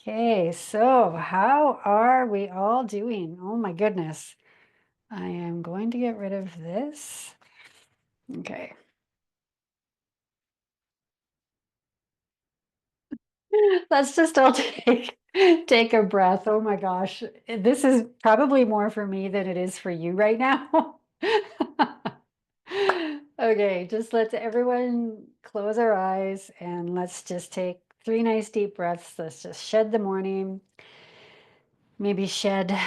Okay, so how are we all doing? Oh my goodness. I am going to get rid of this. Okay. Let's just all take a breath. Oh my gosh. This is probably more for me than it is for you right now. Okay, just let's everyone close our eyes and let's just take 3 nice deep breaths. Let's just shed the morning. Maybe shed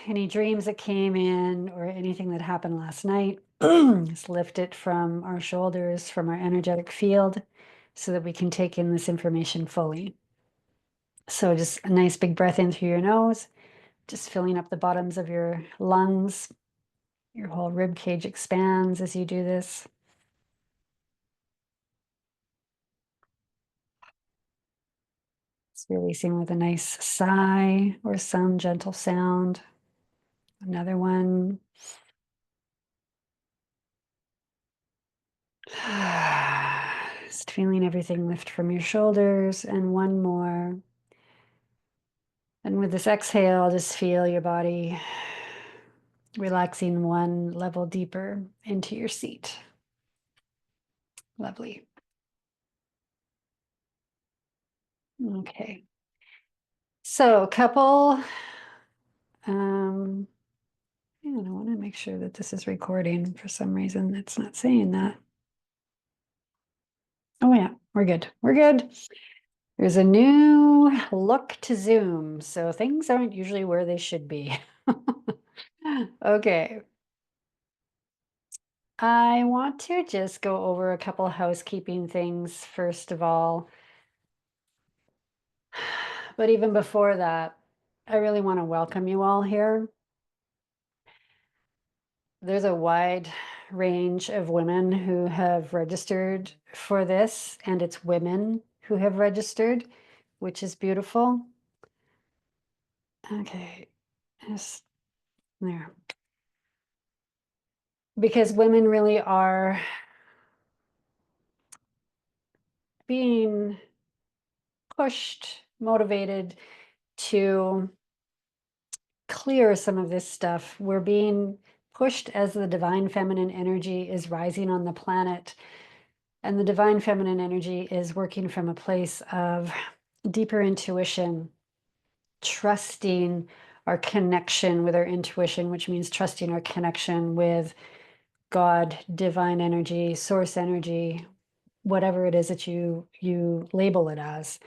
any dreams that came in or anything that happened last night. Just lift it from our shoulders, from our energetic field, so that we can take in this information fully. So just a nice big breath in through your nose, just filling up the bottoms of your lungs. Your whole rib cage expands as you do this. It's releasing with a nice sigh or some gentle sound. Another one. Just feeling everything lift from your shoulders, and one more. And with this exhale, just feel your body relaxing one level deeper into your seat. Lovely. Okay. So, a couple, um, and I want to make sure that this is recording. For some reason, it's not saying that. Oh, yeah, we're good. We're good. There's a new look to Zoom, so things aren't usually where they should be. Okay. I want to just go over a couple housekeeping things first of all. But even before that, I really want to welcome you all here. There's a wide range of women who have registered for this, and it's women who have registered, which is beautiful. Okay, just there. Because women really are being pushed, motivated to clear some of this stuff. We're being pushed as the divine feminine energy is rising on the planet. And the divine feminine energy is working from a place of deeper intuition, trusting our connection with our intuition, which means trusting our connection with God, divine energy, source energy, whatever it is that you label it as.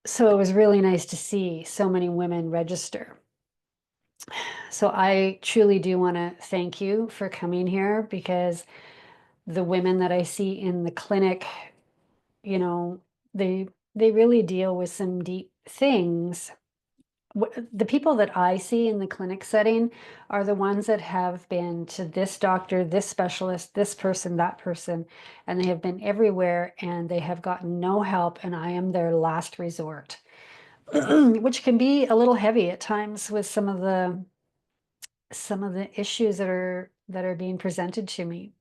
So it was really nice to see so many women register. So I truly do want to thank you for coming here, because the women that I see in the clinic, you know, they really deal with some deep things. The people that I see in the clinic setting are the ones that have been to this doctor, this specialist, this person, that person, and they have been everywhere and they have gotten no help, and I am their last resort. Which can be a little heavy at times with some of the issues that are being presented to me.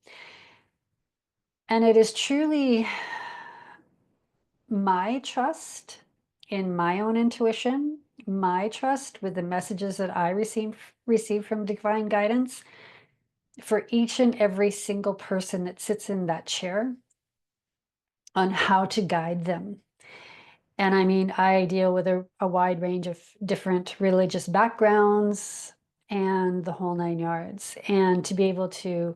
And it is truly my trust in my own intuition, my trust with the messages that I receive from divine guidance for each and every single person that sits in that chair, on how to guide them. And I mean, I deal with a wide range of different religious backgrounds and the whole 9 yards. And to be able to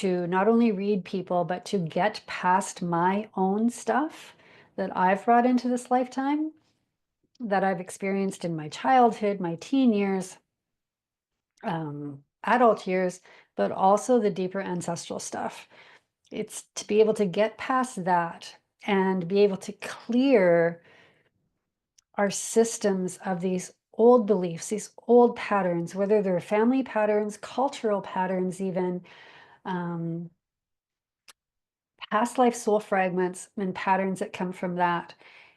not only read people, but to get past my own stuff that I've brought into this lifetime, that I've experienced in my childhood, my teen years, adult years, but also the deeper ancestral stuff. It's to be able to get past that and be able to clear our systems of these old beliefs, these old patterns, whether they're family patterns, cultural patterns, even past life soul fragments and patterns that come from that.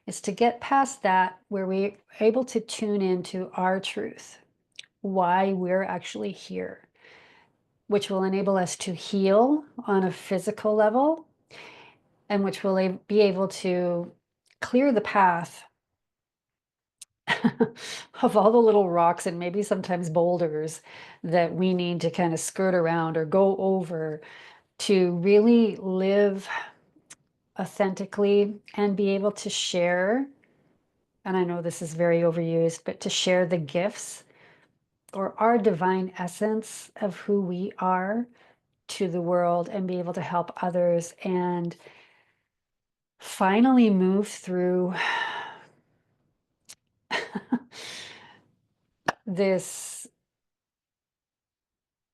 Is to get past that, where we're able to tune into our truth, why we're actually here, which will enable us to heal on a physical level, and which will be able to clear the path of all the little rocks and maybe sometimes boulders that we need to kind of skirt around or go over to really live authentically and be able to share. And I know this is very overused, but to share the gifts or our divine essence of who we are to the world and be able to help others and finally move through this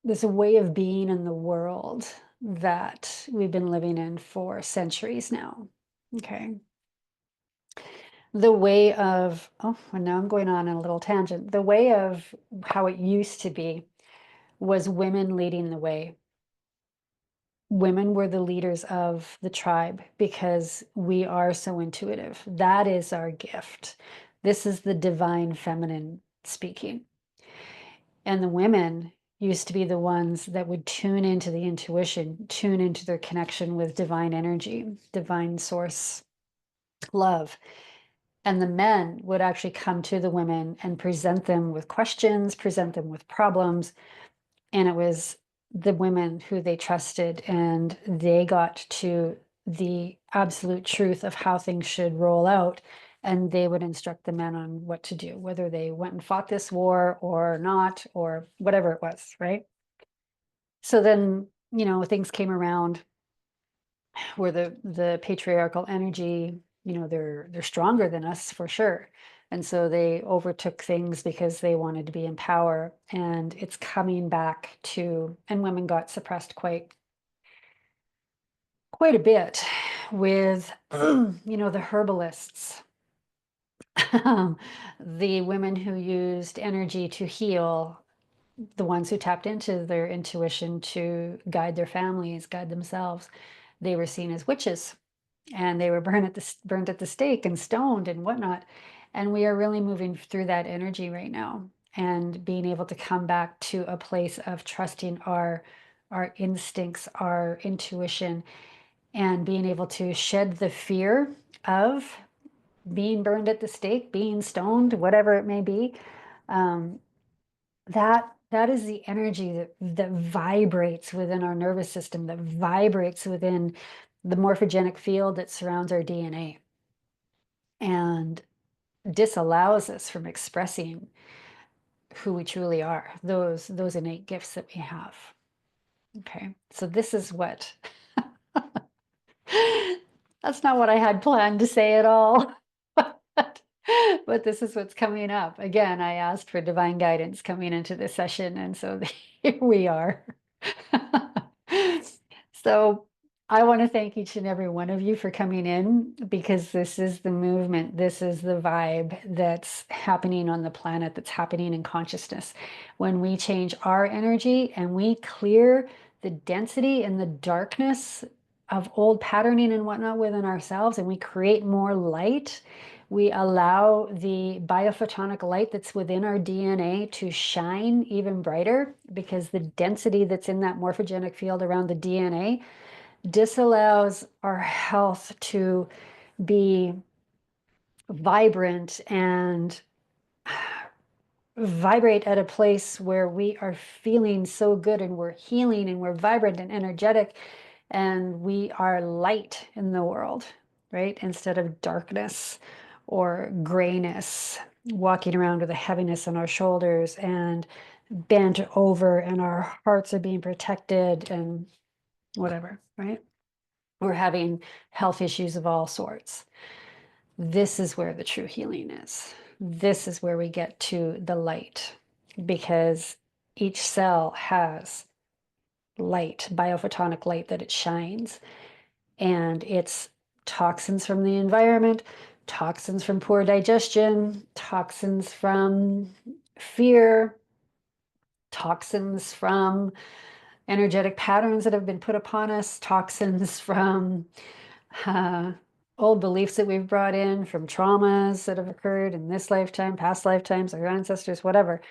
this way of being in the world that we've been living in for centuries now. Okay. The way of, oh, and now I'm going on a little tangent. The way of how it used to be was women leading the way. Women were the leaders of the tribe because we are so intuitive. That is our gift. This is the divine feminine speaking. And the women used to be the ones that would tune into the intuition, tune into their connection with divine energy, divine source, love. And the men would actually come to the women and present them with questions, present them with problems. And it was the women who they trusted, and they got to the absolute truth of how things should roll out. And they would instruct the men on what to do, whether they went and fought this war or not, or whatever it was, right? So then, things came around where the patriarchal energy, they're stronger than us for sure. And so they overtook things because they wanted to be in power. And it's coming back to, and women got suppressed quite a bit with, the herbalists, the women who used energy to heal, the ones who tapped into their intuition to guide their families, guide themselves. They were seen as witches, and they were burned at the stake and stoned and whatnot. And we are really moving through that energy right now and being able to come back to a place of trusting our instincts, our intuition, and being able to shed the fear of being burned at the stake, being stoned, whatever it may be. Um, that is the energy that vibrates within our nervous system, that vibrates within the morphogenic field that surrounds our DNA and disallows us from expressing who we truly are, those innate gifts that we have. Okay, so this is what that's not what I had planned to say at all. But this is what's coming up. Again, I asked for divine guidance coming into this session, and so here we are. So I want to thank each and every one of you for coming in, because this is the movement, this is the vibe that's happening on the planet, that's happening in consciousness. When we change our energy and we clear the density and the darkness of old patterning and whatnot within ourselves, and we create more light, we allow the biophotonic light that's within our DNA to shine even brighter, because the density that's in that morphogenic field around the DNA disallows our health to be vibrant and vibrate at a place where we are feeling so good and we're healing and we're vibrant and energetic and we are light in the world, right? Instead of darkness or grayness, walking around with a heaviness on our shoulders and bent over, and our hearts are being protected and whatever, right? We're having health issues of all sorts. This is where the true healing is. This is where we get to the light, because each cell has light, biophotonic light that it shines, and it's toxins from the environment, toxins from poor digestion, toxins from fear, toxins from energetic patterns that have been put upon us, toxins from uh, old beliefs that we've brought in, from traumas that have occurred in this lifetime, past lifetimes, our ancestors, whatever.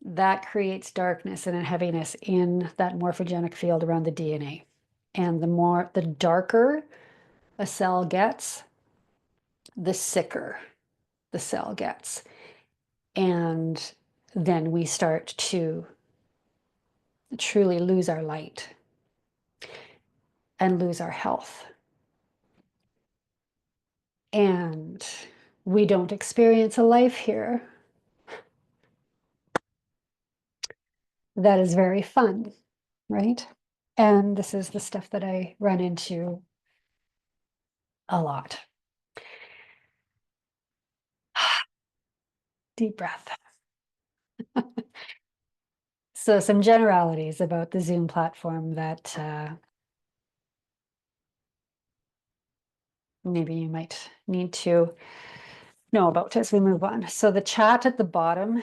That creates darkness and a heaviness in that morphogenic field around the DNA. And the darker a cell gets, the sicker the cell gets. And then we start to truly lose our light and lose our health. And we don't experience a life here that is very fun, right? And this is the stuff that I run into a lot. Deep breath. So some generalities about the Zoom platform that maybe you might need to know about as we move on. So the chat at the bottom,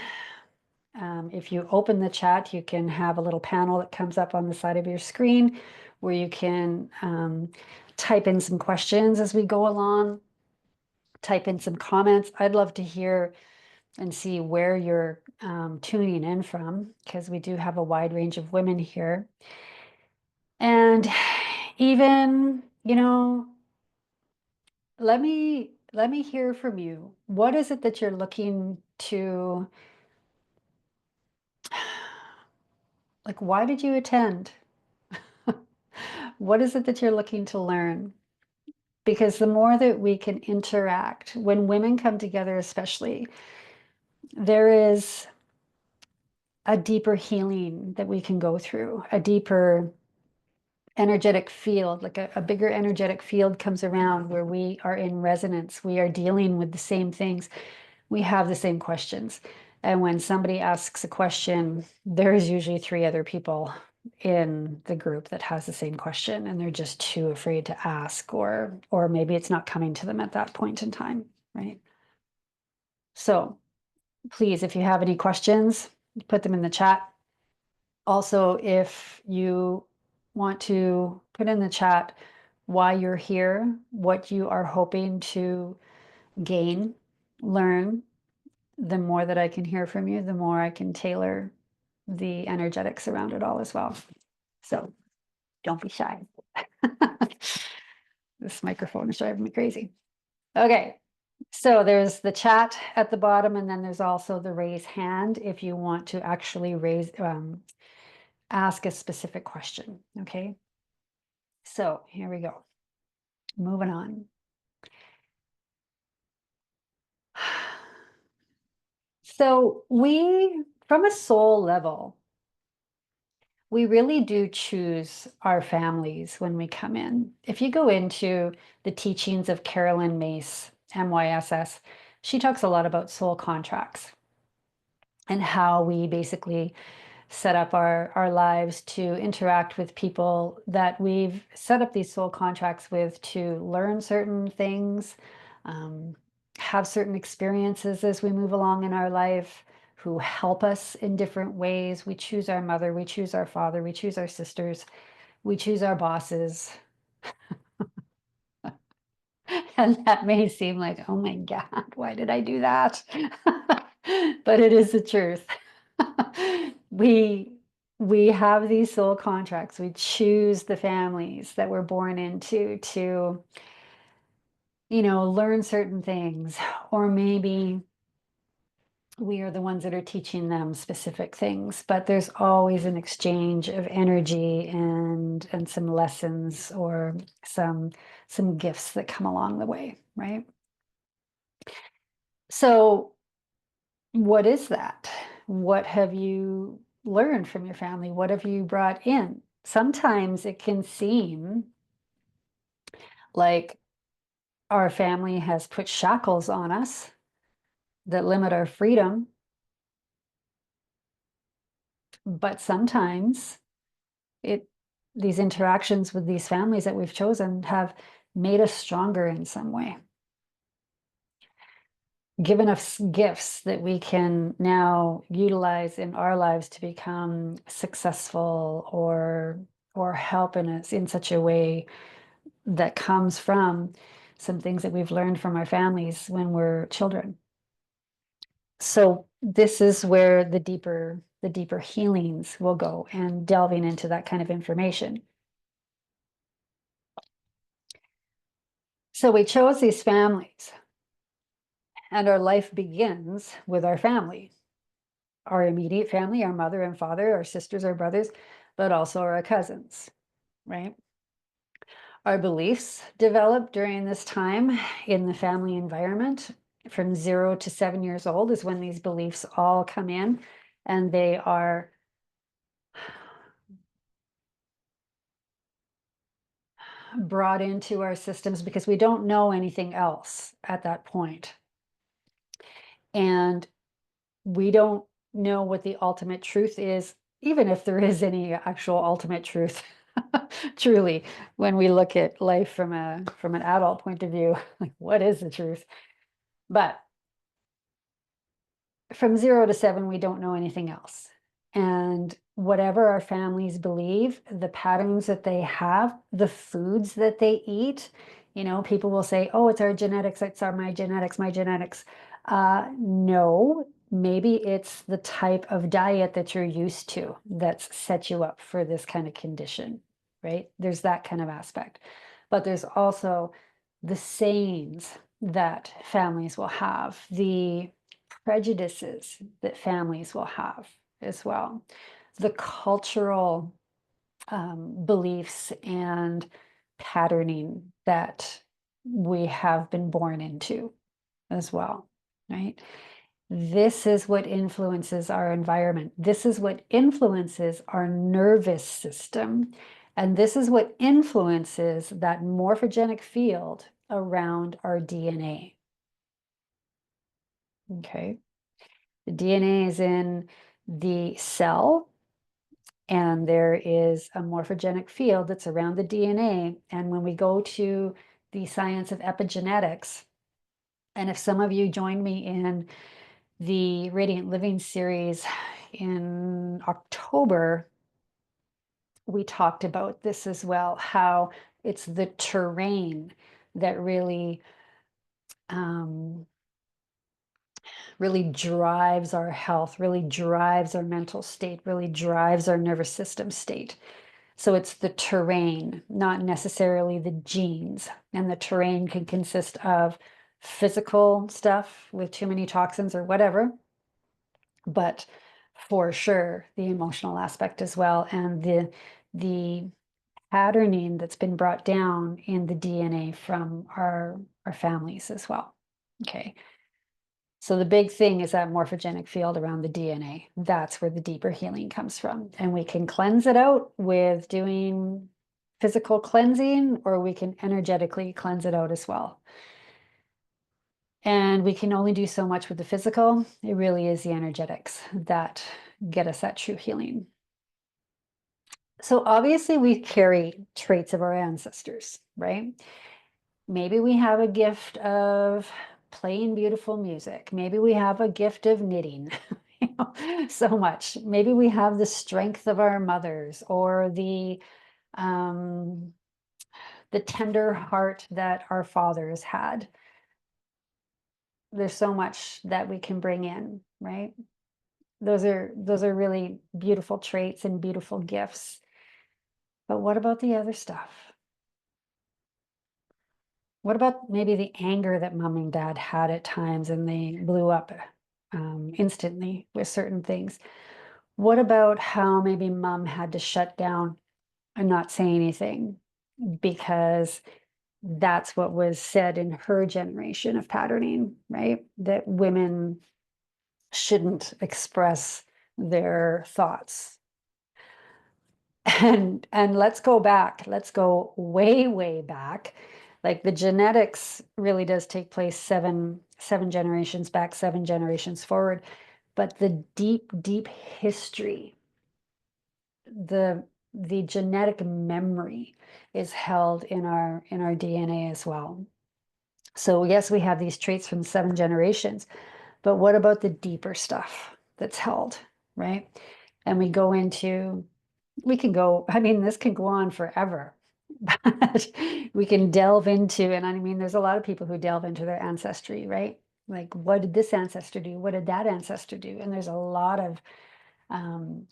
if you open the chat, you can have a little panel that comes up on the side of your screen where you can type in some questions as we go along, type in some comments. I'd love to hear and see where you're tuning in from, because we do have a wide range of women here. And even, let me hear from you. What is it that you're looking to, like, why did you attend? What is it that you're looking to learn? Because the more that we can interact, when women come together especially, there is a deeper healing that we can go through, a deeper energetic field, like a bigger energetic field comes around where we are in resonance. We are dealing with the same things. We have the same questions. And when somebody asks a question, there's usually 3 other people in the group that has the same question, and they're just too afraid to ask, or maybe it's not coming to them at that point in time, right? So please, if you have any questions, put them in the chat. Also, if you want to put in the chat why you're here, what you are hoping to gain, learn, the more that I can hear from you, the more I can tailor the energetics around it all as well. So don't be shy. This microphone is driving me crazy. Okay, so there's the chat at the bottom, and then there's also the raise hand if you want to actually ask a specific question. Okay, so here we go. Moving on. So from a soul level, we really do choose our families when we come in. If you go into the teachings of Carolyn Myss, MYSS, she talks a lot about soul contracts and how we basically set up our lives to interact with people that we've set up these soul contracts with, to learn certain things, have certain experiences as we move along in our life, who help us in different ways. We choose our mother, we choose our father, we choose our sisters, we choose our bosses. And that may seem like, oh my God, why did I do that? But it is the truth. We have these soul contracts. We choose the families that we're born into to, learn certain things, or maybe we are the ones that are teaching them specific things, but there's always an exchange of energy and some lessons, or some gifts that come along the way, right? So what is that? What have you learned from your family? What have you brought in? Sometimes it can seem like our family has put shackles on us that limit our freedom. But sometimes these interactions with these families that we've chosen have made us stronger in some way, given us gifts that we can now utilize in our lives to become successful, or help in us in such a way that comes from some things that we've learned from our families when we're children. So this is where the deeper healings will go, and delving into that kind of information. So we chose these families, and our life begins with our family, our immediate family, our mother and father, our sisters, our brothers, but also our cousins, right? Our beliefs develop during this time in the family environment. From 0 to 7 years old is when these beliefs all come in, and they are brought into our systems because we don't know anything else at that point. And we don't know what the ultimate truth is, even if there is any actual ultimate truth. Truly, when we look at life from an adult point of view, like what is the truth? But from 0 to 7, we don't know anything else. And whatever our families believe, the patterns that they have, the foods that they eat, people will say, oh, it's our genetics, it's my genetics, my genetics. No, maybe it's the type of diet that you're used to that's set you up for this kind of condition, right? There's that kind of aspect. But there's also the sayings that families will have, the prejudices that families will have as well, the cultural beliefs and patterning that we have been born into as well, right? This is what influences our environment. This is what influences our nervous system. And this is what influences that morphogenic field around our DNA. Okay. The DNA is in the cell, and there is a morphogenic field that's around the DNA. And when we go to the science of epigenetics, and if some of you joined me in the Radiant Living series in October, we talked about this as well, how it's the terrain that really drives our health, really drives our mental state, really drives our nervous system state. So it's the terrain, not necessarily the genes. And the terrain can consist of physical stuff with too many toxins or whatever, but for sure the emotional aspect as well, and the patterning that's been brought down in the DNA from our families as well. Okay. So the big thing is that morphogenic field around the DNA. That's where the deeper healing comes from. And we can cleanse it out with doing physical cleansing, or we can energetically cleanse it out as well. And we can only do so much with the physical. It really is the energetics that get us that true healing. So obviously we carry traits of our ancestors, right? Maybe we have a gift of playing beautiful music. Maybe we have a gift of knitting, so much. Maybe we have the strength of our mothers, or um, the tender heart that our fathers had. There's so much that we can bring in, right? Those are really beautiful traits and beautiful gifts. But what about the other stuff? What about maybe the anger that mom and dad had at times and they blew up instantly with certain things? What about how maybe mom had to shut down and not say anything because that's what was said in her generation of patterning, right? That women shouldn't express their thoughts. And let's go back. Let's go way, way back. Like the genetics really does take place seven generations back, 7 generations forward. But the deep, deep history, the genetic memory is held in our DNA as well. So yes, we have these traits from 7 generations, but what about the deeper stuff that's held, right? And we can go, I mean, this can go on forever, but we can delve into, and I mean, there's a lot of people who delve into their ancestry, right? Like, what did this ancestor do? What did that ancestor do? And there's a lot of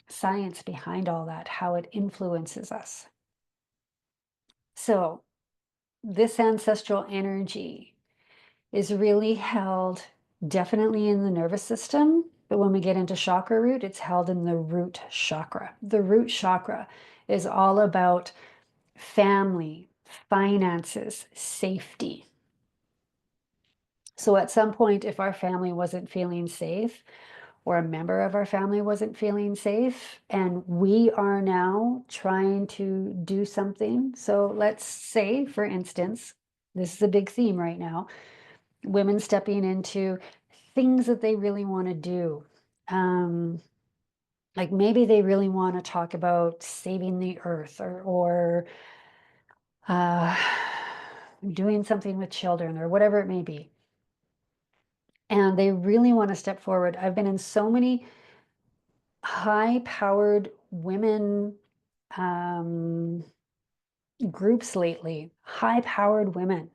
science behind all that, how it influences us. So this ancestral energy is really held definitely in the nervous system, but when we get into chakra root, it's held in the root chakra. The root chakra is all about family, finances, safety. So at some point, if our family wasn't feeling safe, or a member of our family wasn't feeling safe, and we are now trying to do something. So let's say, for instance, this is a big theme right now, women stepping into things that they really want to do. Um, like maybe they really want to talk about saving the earth, or uh, doing something with children, or whatever it may be. And they really want to step forward. I've been in so many high-powered women um, groups lately, high-powered women,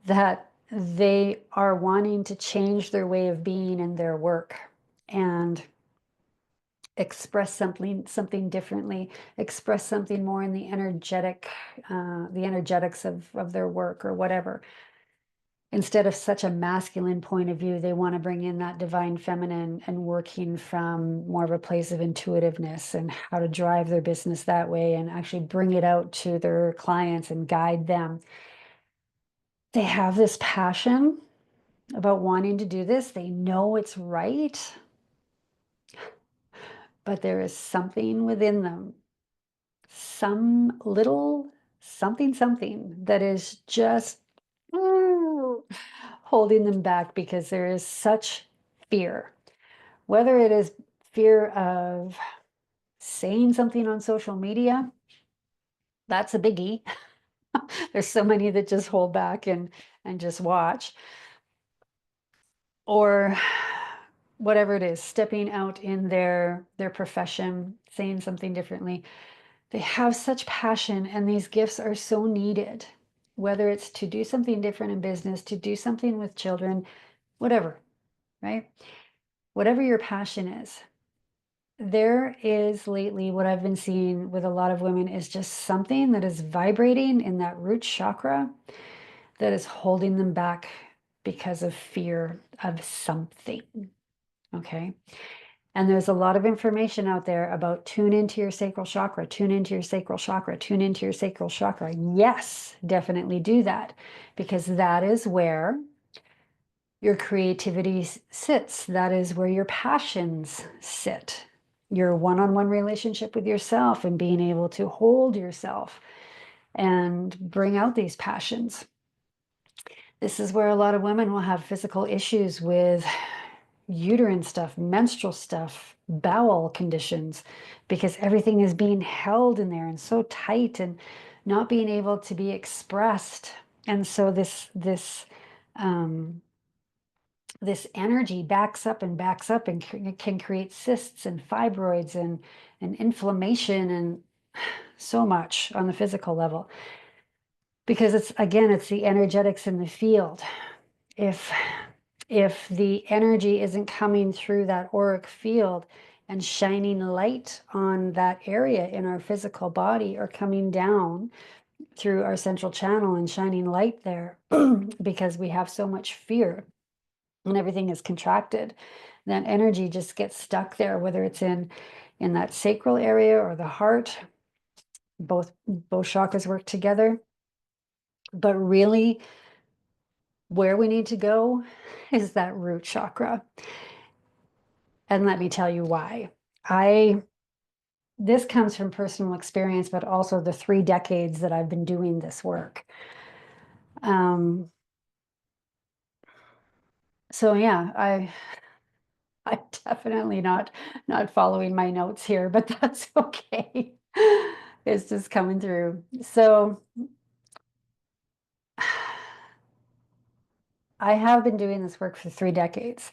that they are wanting to change their way of being in their work and express something differently, express something more in the energetics of their work or whatever. Instead of such a masculine point of view, they want to bring in that divine feminine and working from more of a place of intuitiveness and how to drive their business that way and actually bring it out to their clients and guide them. They have this passion about wanting to do this. They know it's right, but there is something within them, some little something that is just holding them back because there is such fear. Whether it is fear of saying something on social media, that's a biggie. There's so many that just hold back and just watch. Or whatever it is, stepping out in their profession, saying something differently. They have such passion, and these gifts are so needed, whether it's to do something different in business, to do something with children, whatever, right? Whatever your passion is. There is lately what I've been seeing with a lot of women is just something that is vibrating in that root chakra that is holding them back because of fear of something. Okay. And there's a lot of information out there about tune into your sacral chakra, tune into your sacral chakra, tune into your sacral chakra. Yes, definitely do that, because that is where your creativity sits. That is where your passions sit. Your one-on-one relationship with yourself and being able to hold yourself and bring out these passions. This is where a lot of women will have physical issues with uterine stuff, menstrual stuff, bowel conditions, because everything is being held in there and so tight and not being able to be expressed. And so this energy backs up and can create cysts and fibroids and inflammation and so much on the physical level, because it's the energetics in the field. If the energy isn't coming through that auric field and shining light on that area in our physical body, or coming down through our central channel and shining light there, because we have so much fear and everything is contracted, that energy just gets stuck there, whether it's in that sacral area or the heart. Both chakras work together, but really where we need to go is that root chakra. And let me tell you why. This comes from personal experience, but also the 3 decades that I've been doing this work. So yeah, I'm definitely not following my notes here, but that's okay. It's just coming through. So I have been doing this work for 3 decades.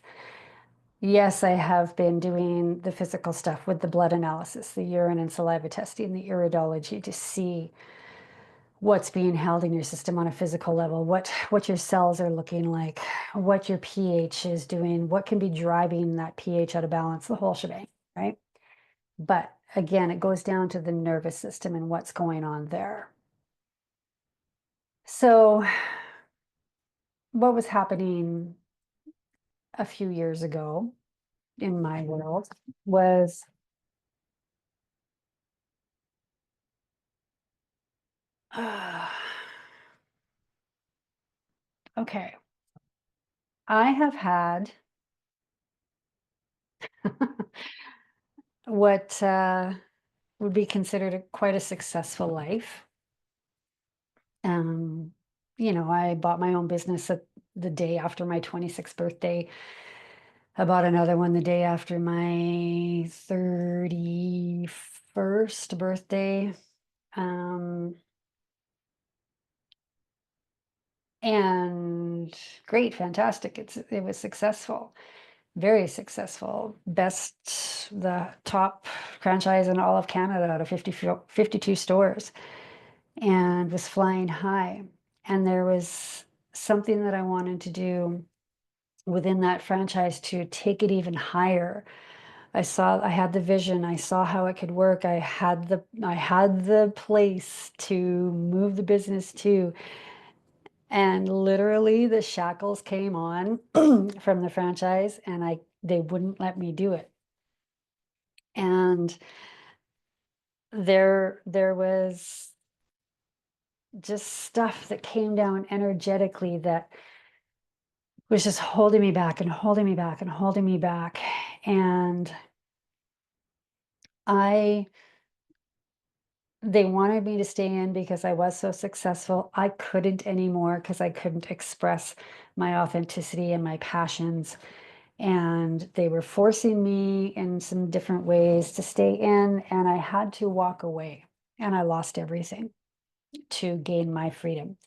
Yes, I have been doing the physical stuff with the blood analysis, the urine and saliva testing, the iridology, to see what's being held in your system on a physical level, what your cells are looking like, what your pH is doing, what can be driving that pH out of balance, the whole shebang, right? But again, it goes down to the nervous system and what's going on there. So what was happening a few years ago in my world was okay. I have had what would be considered quite a successful life. Um, I bought my own business at the day after my 26th birthday. I bought another one the day after my 31st birthday. Um, and great, fantastic. It was successful, very successful. The top franchise in all of Canada out of 52 stores, and was flying high. And there was something that I wanted to do within that franchise to take it even higher. I had the vision, I saw how it could work. I had the place to move the business to, and literally the shackles came on from the franchise, and they wouldn't let me do it. And there was just stuff that came down energetically that was just holding me back and holding me back and holding me back. And I they wanted me to stay in because I was so successful. I couldn't anymore because I couldn't express my authenticity and my passions. And they were forcing me in some different ways to stay in, and I had to walk away. And I lost everything to gain my freedom.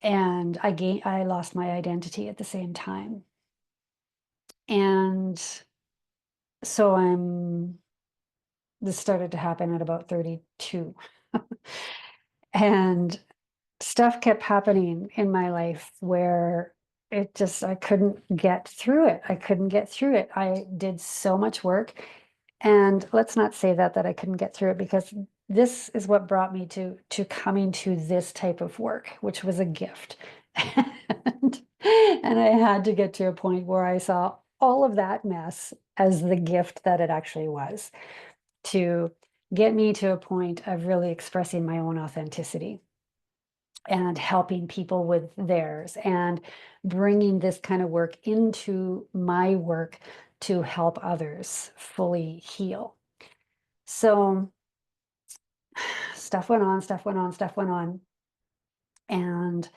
And I lost my identity at the same time. And so this started to happen at about 32. And stuff kept happening in my life where I couldn't get through it. I couldn't get through it. I did so much work. And let's not say that I couldn't get through it, because this is what brought me to coming to this type of work, which was a gift. And I had to get to a point where I saw all of that mess as the gift that it actually was, to get me to a point of really expressing my own authenticity and helping people with theirs, and bringing this kind of work into my work to help others fully heal. So stuff went on, stuff went on, stuff went on. And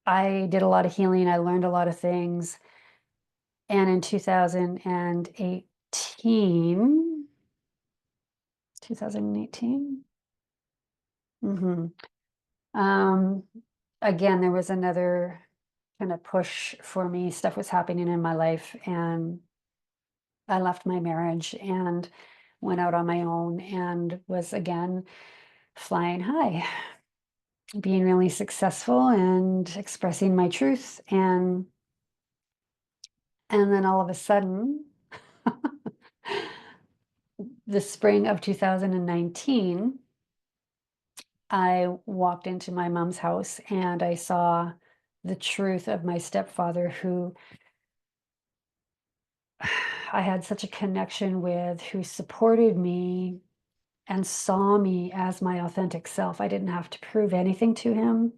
I did a lot of healing. I learned a lot of things. And in 2018, mhm, um, again, there was another kind of push for me. Stuff was happening in my life, and I left my marriage and went out on my own, and was again flying high, being really successful and expressing my truth. And then all of a sudden, the spring of 2019, I walked into my mom's house and I saw the truth of my stepfather, who I had such a connection with, who supported me and saw me as my authentic self. I didn't have to prove anything to him.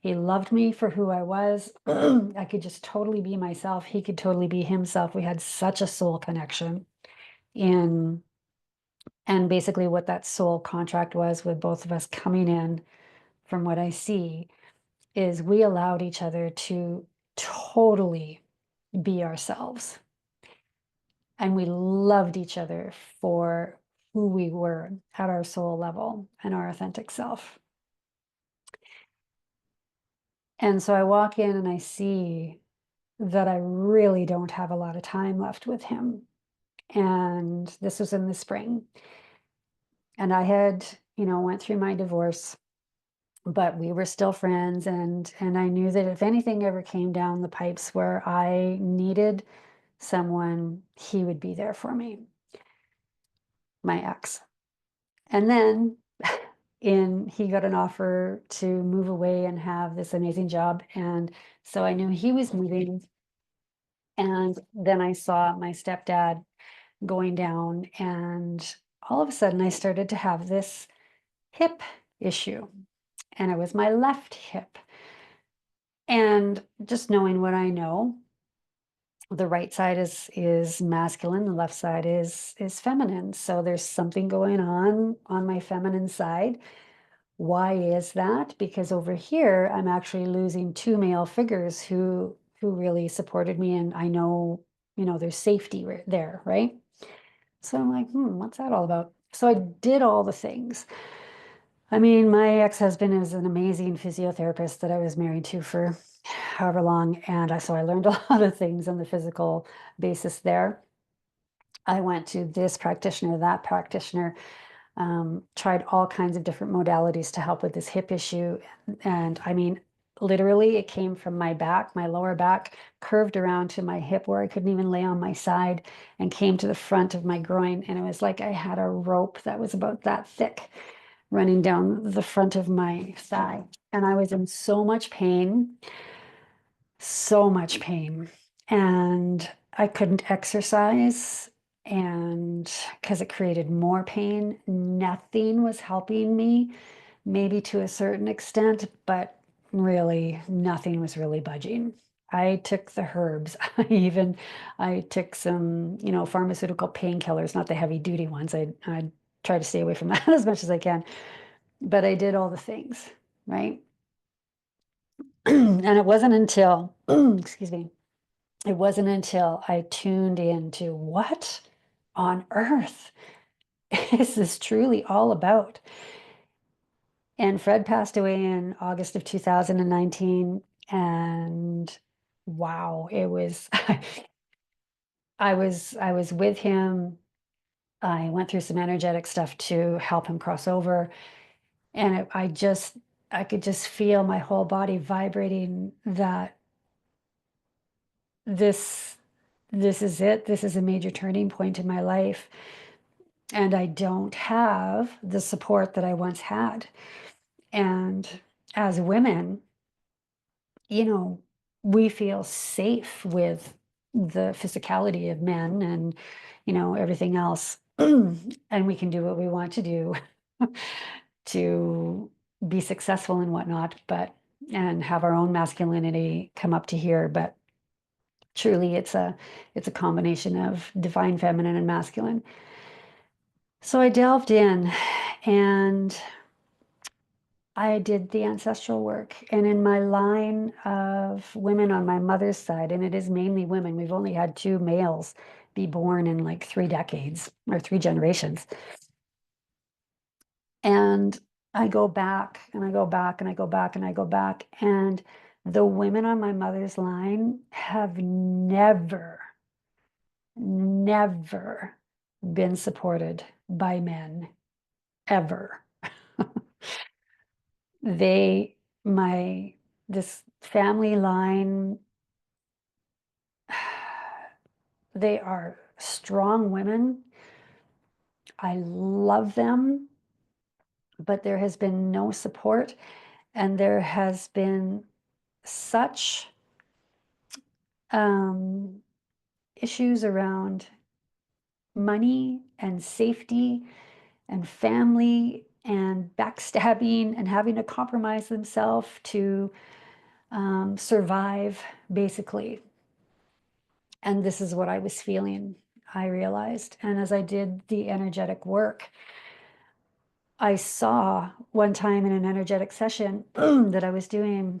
He loved me for who I was. I could just totally be myself. He could totally be himself. We had such a soul connection. In And basically what that soul contract was with both of us coming in, from what I see, is we allowed each other to totally be ourselves. And we loved each other for who we were at our soul level and our authentic self. And so I walk in and I see that I really don't have a lot of time left with him. And this was in the spring. And I had, went through my divorce, but we were still friends. And I knew that if anything ever came down the pipes where I needed someone, he would be there for me, my ex. And then he got an offer to move away and have this amazing job. And so I knew he was moving. And then I saw my stepdad going down, and all of a sudden I started to have this hip issue, and it was my left hip. And just knowing what I know, the right side is masculine, the left side is feminine. So there's something going on my feminine side. Why is that? Because over here I'm actually losing two male figures who really supported me, and I know, there's safety there, right? So I'm like, what's that all about? So I did all the things. I mean, my ex-husband is an amazing physiotherapist that I was married to for however long, and so I learned a lot of things on the physical basis there. I went to this practitioner, that practitioner, tried all kinds of different modalities to help with this hip issue. And I mean, literally, it came from my back, my lower back, curved around to my hip where I couldn't even lay on my side, and came to the front of my groin. And it was like I had a rope that was about that thick running down the front of my thigh. And I was in so much pain, so much pain. And I couldn't exercise, and because it created more pain, nothing was helping me, maybe to a certain extent, but really nothing was really budging. I took the herbs. I took some, pharmaceutical painkillers, not the heavy duty ones. I try to stay away from that as much as I can, but I did all the things, right? And it wasn't until, excuse me, it wasn't until I tuned into what on earth is this truly all about? And Fred passed away in August of 2019. And wow, it was, I was with him. I went through some energetic stuff to help him cross over. And I could just feel my whole body vibrating that this, this is it. This is a major turning point in my life. And I don't have the support that I once had. And as women, you know, we feel safe with the physicality of men and, everything else. And we can do what we want to do to be successful and whatnot, and have our own masculinity come up to here. But truly it's a combination of divine feminine and masculine. So I delved in, and I did the ancestral work. And in my line of women on my mother's side, and it is mainly women, we've only had two males be born in like 3 decades or 3 generations. And I go back and I go back and I go back and I go back. And the women on my mother's line have never, never been supported by men, ever. They, my, this family line, they are strong women. I love them, but there has been no support, and there has been such um, issues around money and safety and family and backstabbing and having to compromise themselves to survive, basically. And this is what I was feeling, I realized. And as I did the energetic work, I saw one time in an energetic session that I was doing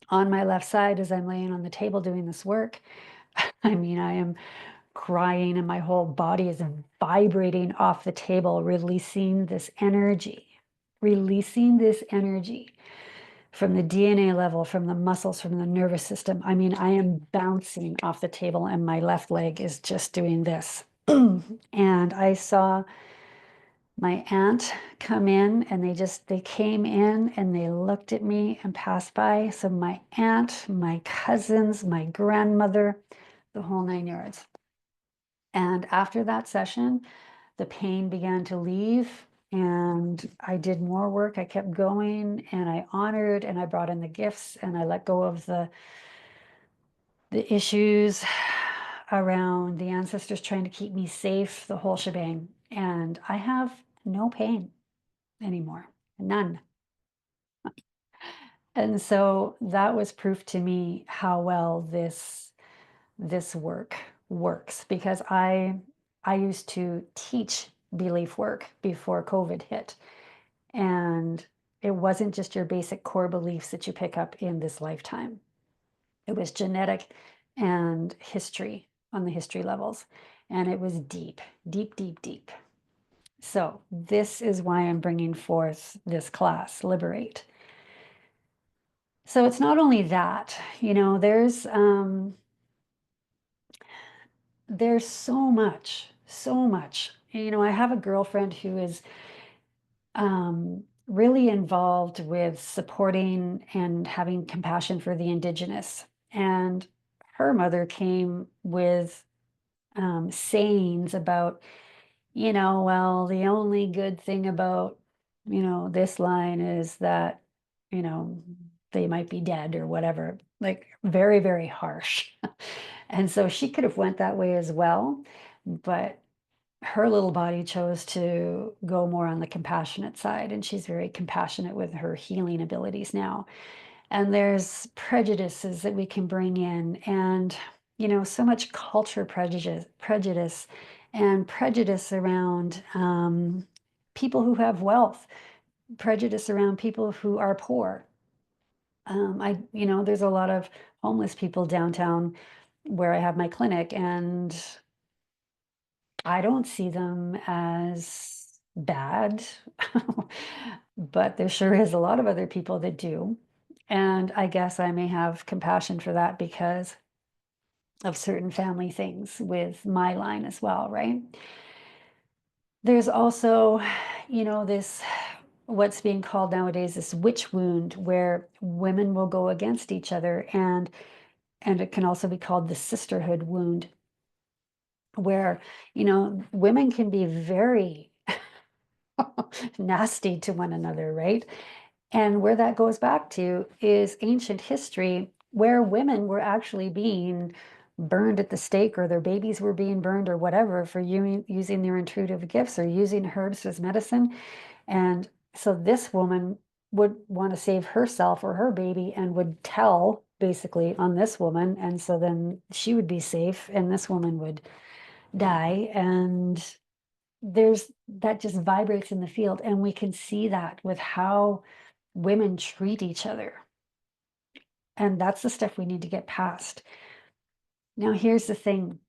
on my left side as I'm laying on the table doing this work. I mean, I am crying and my whole body is vibrating off the table, releasing this energy from the DNA level, from the muscles, from the nervous system. I mean, I am bouncing off the table and my left leg is just doing this. And I saw my aunt come in, and they came in and they looked at me and passed by. So my aunt, my cousins, my grandmother, the whole 9 yards. And after that session, the pain began to leave. and I did more work. I kept going, and I honored, and I brought in the gifts, and I let go of the issues around the ancestors trying to keep me safe, the whole shebang. And I have no pain anymore, none. And so that was proof to me how well this work works, because I used to teach belief work before COVID hit. And it wasn't just your basic core beliefs that you pick up in this lifetime. It was genetic and history on the history levels. And it was deep, deep, deep, deep. So this is why I'm bringing forth this class, Liberate. So it's not only that, there's so much. I have a girlfriend who is really involved with supporting and having compassion for the Indigenous. And her mother came with sayings about, well, the only good thing about, this line is that, you know, they might be dead or whatever, like very, very harsh. And so she could have went that way as well, but her little body chose to go more on the compassionate side, and she's very compassionate with her healing abilities now. And there's prejudices that we can bring in, and so much culture and prejudice around people who have wealth, prejudice around people who are poor. There's a lot of homeless people downtown where I have my clinic, and I don't see them as bad, but there sure is a lot of other people that do. And I guess I may have compassion for that because of certain family things with my line as well, right? There's also, this what's being called nowadays this witch wound, where women will go against each other, and it can also be called the sisterhood wound, where women can be very nasty to one another, right? And where that goes back to is ancient history, where women were actually being burned at the stake, or their babies were being burned, or whatever, for using their intuitive gifts or using herbs as medicine. And so this woman would want to save herself or her baby and would tell basically on this woman. And so then she would be safe and this woman would die. And there's that just vibrates in the field. And we can see that with how women treat each other. And that's the stuff we need to get past. Now, here's the thing.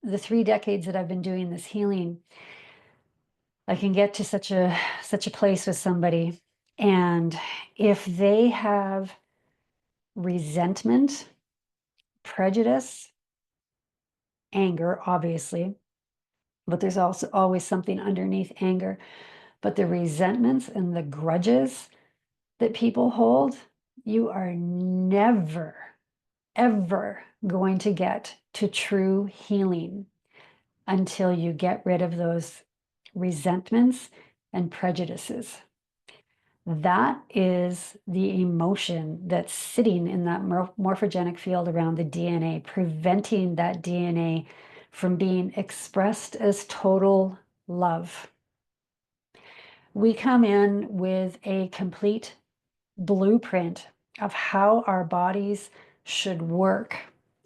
The 3 decades that I've been doing this healing, I can get to such a place with somebody, and if they have resentment, prejudice, anger, obviously, but there's also always something underneath anger, but the resentments and the grudges that people hold, you are never, ever going to get to true healing until you get rid of those resentments and prejudices. That is the emotion that's sitting in that morphogenic field around the DNA, preventing that DNA from being expressed as total love. We come in with a complete blueprint of how our bodies should work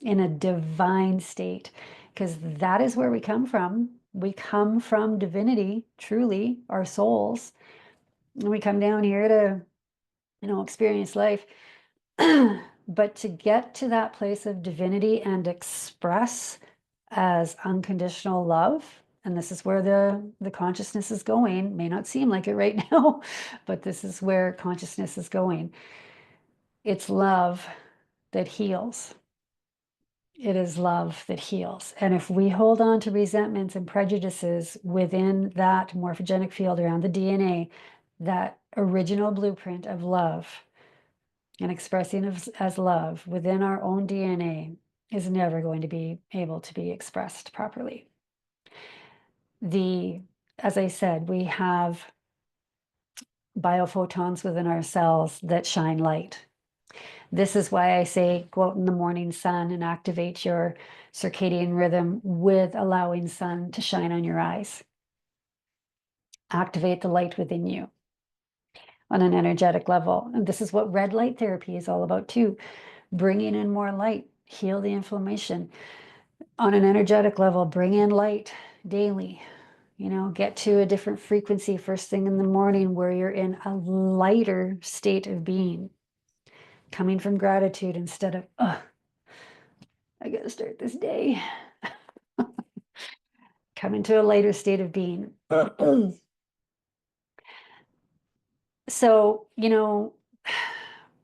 in a divine state, because that is where we come from. We come from divinity, truly, our souls. And we come down here to, experience life. But to get to that place of divinity and express as unconditional love, and this is where the consciousness is going, may not seem like it right now, but this is where consciousness is going. It's love that heals. It is love that heals. And if we hold on to resentments and prejudices within that morphogenic field around the DNA, that original blueprint of love and expressing as love within our own DNA is never going to be able to be expressed properly. The as I said, we have biophotons within our cells that shine light. This is why I say go out in the morning sun and activate your circadian rhythm with allowing sun to shine on your eyes. Activate the light within you on an energetic level. And this is what red light therapy is all about too. Bringing in more light, heal the inflammation. On an energetic level, bring in light daily. Get to a different frequency first thing in the morning where you're in a lighter state of being, coming from gratitude instead of, oh, I got to start this day. Come into a lighter state of being. So,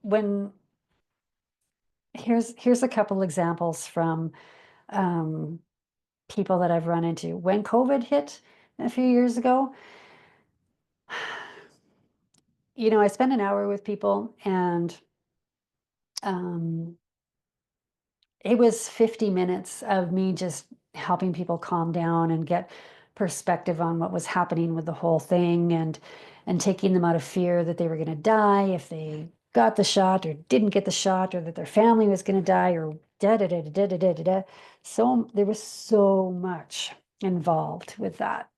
when here's a couple examples from people that I've run into. When COVID hit a few years ago, I spent an hour with people, and it was 50 minutes of me just helping people calm down and get perspective on what was happening with the whole thing, and taking them out of fear that they were going to die if they got the shot or didn't get the shot, or that their family was going to die, or da da da da da da da da. So there was so much involved with that.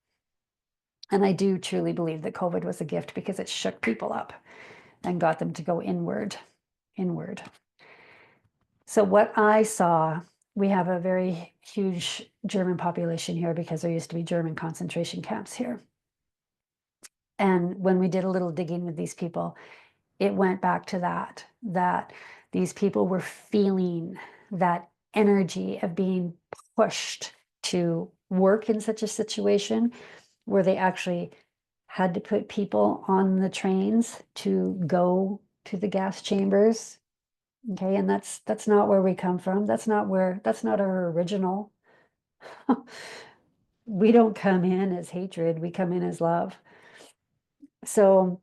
And I do truly believe that COVID was a gift because it shook people up and got them to go inward. So what I saw, we have a very huge German population here because there used to be German concentration camps here. And when we did a little digging with these people, it went back to that these people were feeling that energy of being pushed to work in such a situation where they actually had to put people on the trains to go to the gas chambers. Okay, and that's not where we come from. That's not our original. We don't come in as hatred, we come in as love. So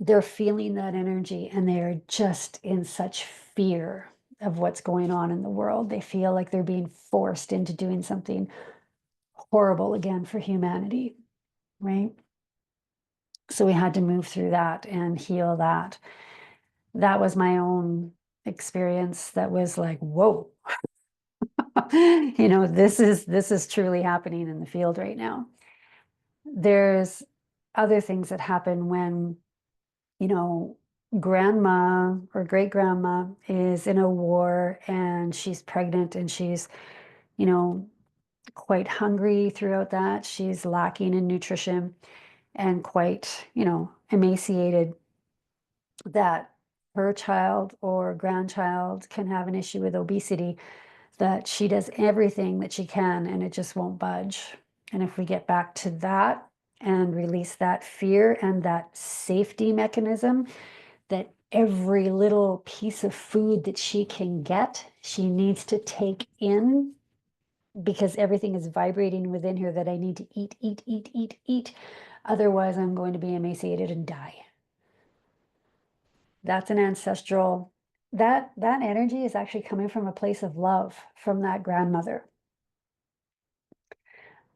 they're feeling that energy, and they're just in such fear of what's going on in the world. They feel like they're being forced into doing something horrible again for humanity, right? So we had to move through that and heal that. That was my own experience. That was like, whoa. This is truly happening in the field right now. There's other things that happen when, grandma or great grandma is in a war and she's pregnant, and she's, quite hungry throughout that. She's lacking in nutrition and quite, emaciated, that her child or grandchild can have an issue with obesity, that she does everything that she can and it just won't budge. And if we get back to that and release that fear and that safety mechanism, that every little piece of food that she can get, she needs to take in, because everything is vibrating within her that I need to eat, eat, eat, eat, eat. Otherwise, I'm going to be emaciated and die. That's an ancestral, that energy is actually coming from a place of love from that grandmother.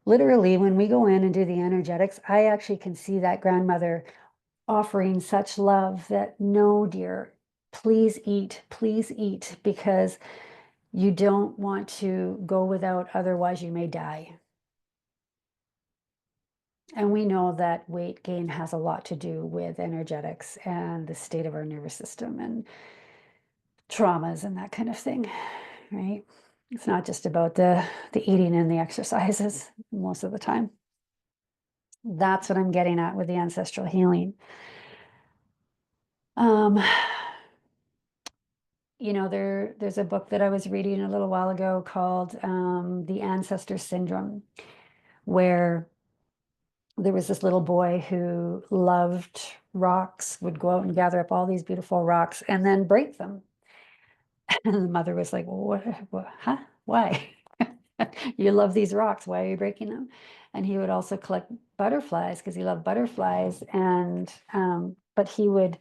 Literally, when we go in and do the energetics, I actually can see that grandmother offering such love that, no, dear, please eat, because you don't want to go without, otherwise you may die. And we know that weight gain has a lot to do with energetics and the state of our nervous system and traumas and that kind of thing, right? It's not just about the eating and the exercises most of the time. That's what I'm getting at with the ancestral healing. There's a book that I was reading a little while ago called The Ancestor Syndrome, where there was this little boy who loved rocks, would go out and gather up all these beautiful rocks and then break them. And the mother was like, well, what huh? Why? You love these rocks. Why are you breaking them? And he would also collect butterflies because he loved butterflies. And, but he would,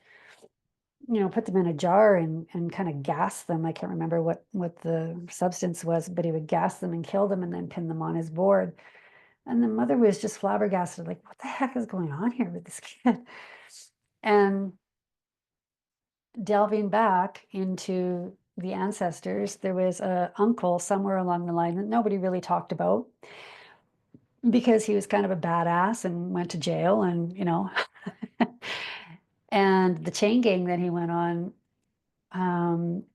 put them in a jar and kind of gas them. I can't remember what the substance was, but he would gas them and kill them and then pin them on his board. And the mother was just flabbergasted, like, what the heck is going on here with this kid? And delving back into the ancestors, there was a uncle somewhere along the line that nobody really talked about because he was kind of a badass and went to jail and, and the chain gang that he went on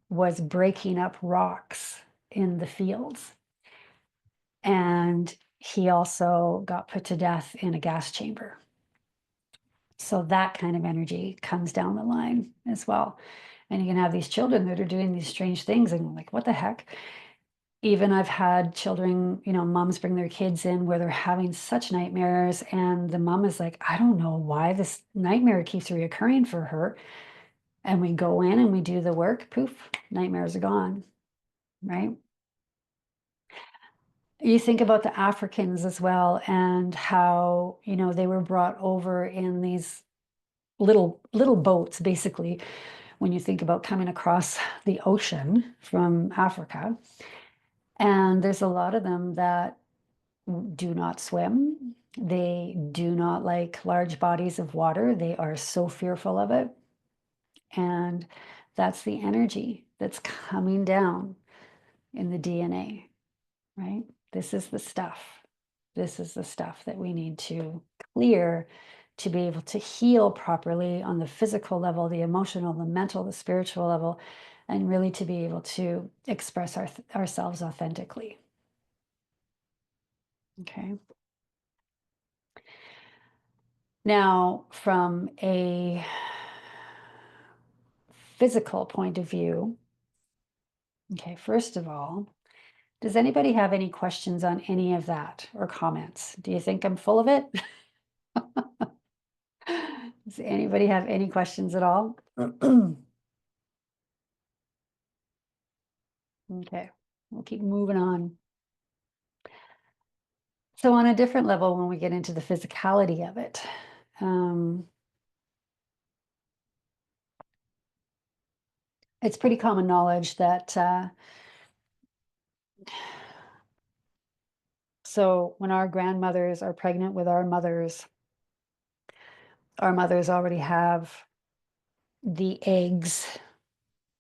was breaking up rocks in the fields. And he also got put to death in a gas chamber. So that kind of energy comes down the line as well. And you can have these children that are doing these strange things and you're like, what the heck? Even I've had children, moms bring their kids in where they're having such nightmares, and the mom is like, I don't know why this nightmare keeps reoccurring for her. And we go in and we do the work, poof, nightmares are gone, right? You think about the Africans as well and how, they were brought over in these little boats, basically, when you think about coming across the ocean from Africa. And there's a lot of them that do not swim. They do not like large bodies of water. They are so fearful of it. And that's the energy that's coming down in the DNA, right? This is the stuff. This is the stuff that we need to clear to be able to heal properly on the physical level, the emotional, the mental, the spiritual level, and really to be able to express ourselves authentically. Okay. Now, from a physical point of view, okay, first of all, does anybody have any questions on any of that or comments? Do you think I'm full of it? Does anybody have any questions at all? Okay, we'll keep moving on. So on a different level, when we get into the physicality of it, it's pretty common knowledge that so when our grandmothers are pregnant with our mothers already have the eggs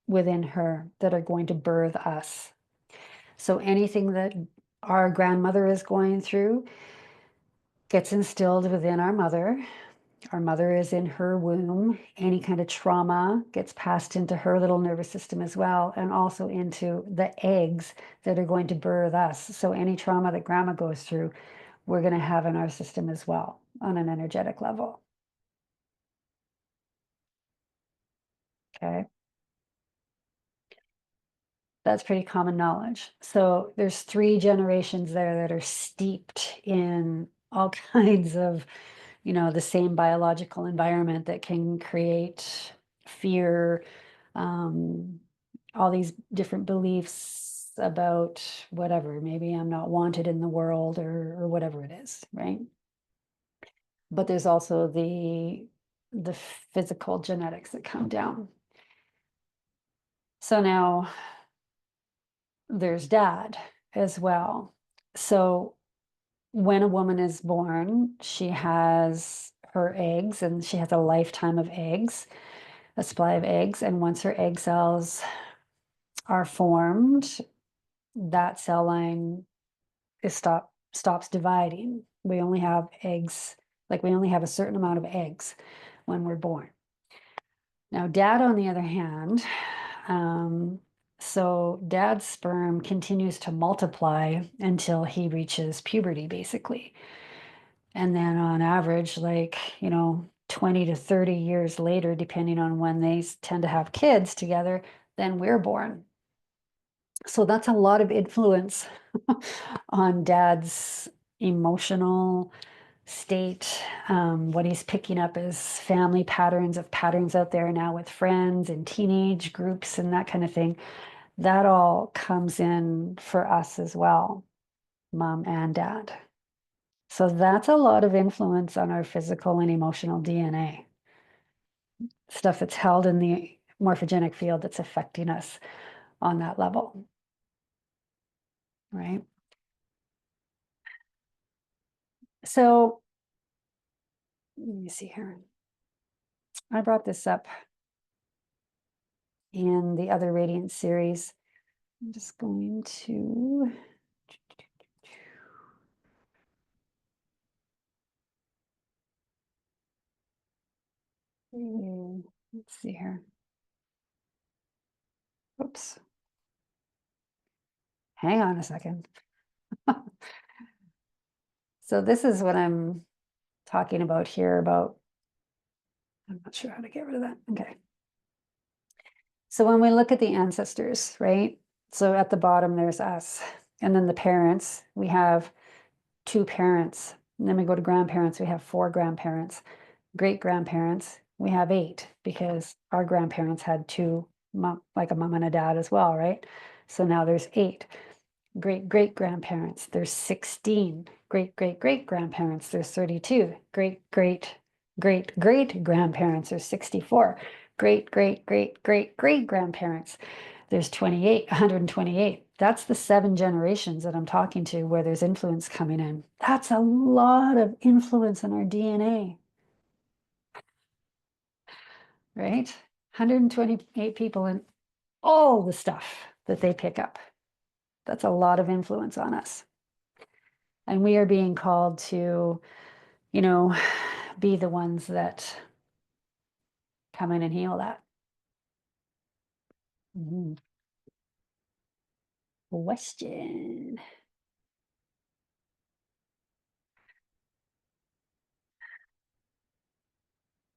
within her that are going to birth us. So anything that our grandmother is going through gets instilled within our mother. Our mother is in her womb. Any kind of trauma gets passed into her little nervous system as well, and also into the eggs that are going to birth us. So any trauma that grandma goes through, we're going to have in our system as well on an energetic level. Okay. That's pretty common knowledge. So there's 3 generations there that are steeped in all kinds of, the same biological environment that can create fear, all these different beliefs about whatever. Maybe I'm not wanted in the world or whatever it is, right? But there's also the physical genetics that come down. So now there's dad as well. So when a woman is born, she has her eggs and she has a lifetime of eggs, a supply of eggs. And once her egg cells are formed, that cell line stops dividing. We only have eggs, like we only have a certain amount of eggs when we're born. Now, dad, on the other hand, so dad's sperm continues to multiply until he reaches puberty, basically. And then on average, 20 to 30 years later, depending on when they tend to have kids together, then we're born. So that's a lot of influence on dad's emotional state, what he's picking up as family patterns out there now with friends and teenage groups and that kind of thing. That all comes in for us as well, mom and dad. So that's a lot of influence on our physical and emotional DNA. Stuff that's held in the morphogenic field that's affecting us on that level, right? So let me see here. I brought this up in the other Radiant series. I'm just going to. Let's see here. Oops. Hang on a second. So this is what I'm talking about here about. I'm not sure how to get rid of that. Okay. So when we look at the ancestors, right? So at the bottom, there's us. And then the parents, we have 2 parents. And then we go to grandparents, we have 4 grandparents. Great grandparents, we have 8 because our grandparents had 2, like a mom and a dad as well, right? So now there's 8. Great great grandparents, there's 16. Great great great grandparents, there's 32. Great great great great grandparents, there's 64. Great great great great great grandparents, there's 28, 128. That's the 7 generations that I'm talking to where there's influence coming in. That's a lot of influence in our DNA, right? 128 people and all the stuff that they pick up. That's a lot of influence on us. And we are being called to, you know, be the ones that come in and heal that. Mhm. Question.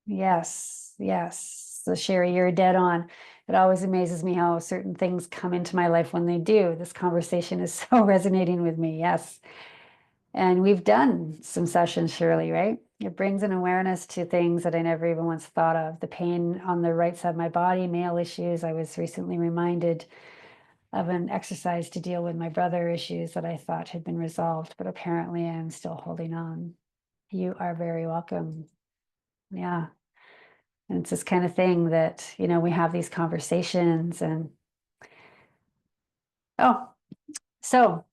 Yes, yes. So Sherry, you're dead on. It always amazes me how certain things come into my life when they do. This conversation is so resonating with me. Yes. And we've done some sessions, Shirley, right? It brings an awareness to things that I never even once thought of. The pain on the right side of my body, male issues. I was recently reminded of an exercise to deal with my brother issues that I thought had been resolved, but apparently I'm still holding on. You are very welcome. Yeah. And it's this kind of thing that, we have these conversations and, oh, so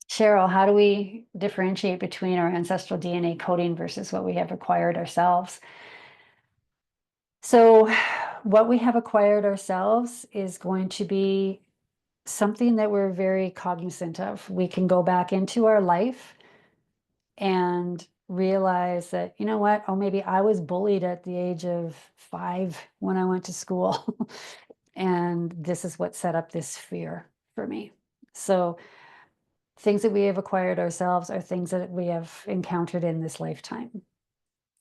Cheryl, how do we differentiate between our ancestral DNA coding versus what we have acquired ourselves? So, what we have acquired ourselves is going to be something that we're very cognizant of. We can go back into our life and realize that, you know what? Oh, maybe I was bullied at the age of 5 when I went to school. And this is what set up this fear for me. So, things that we have acquired ourselves are things that we have encountered in this lifetime.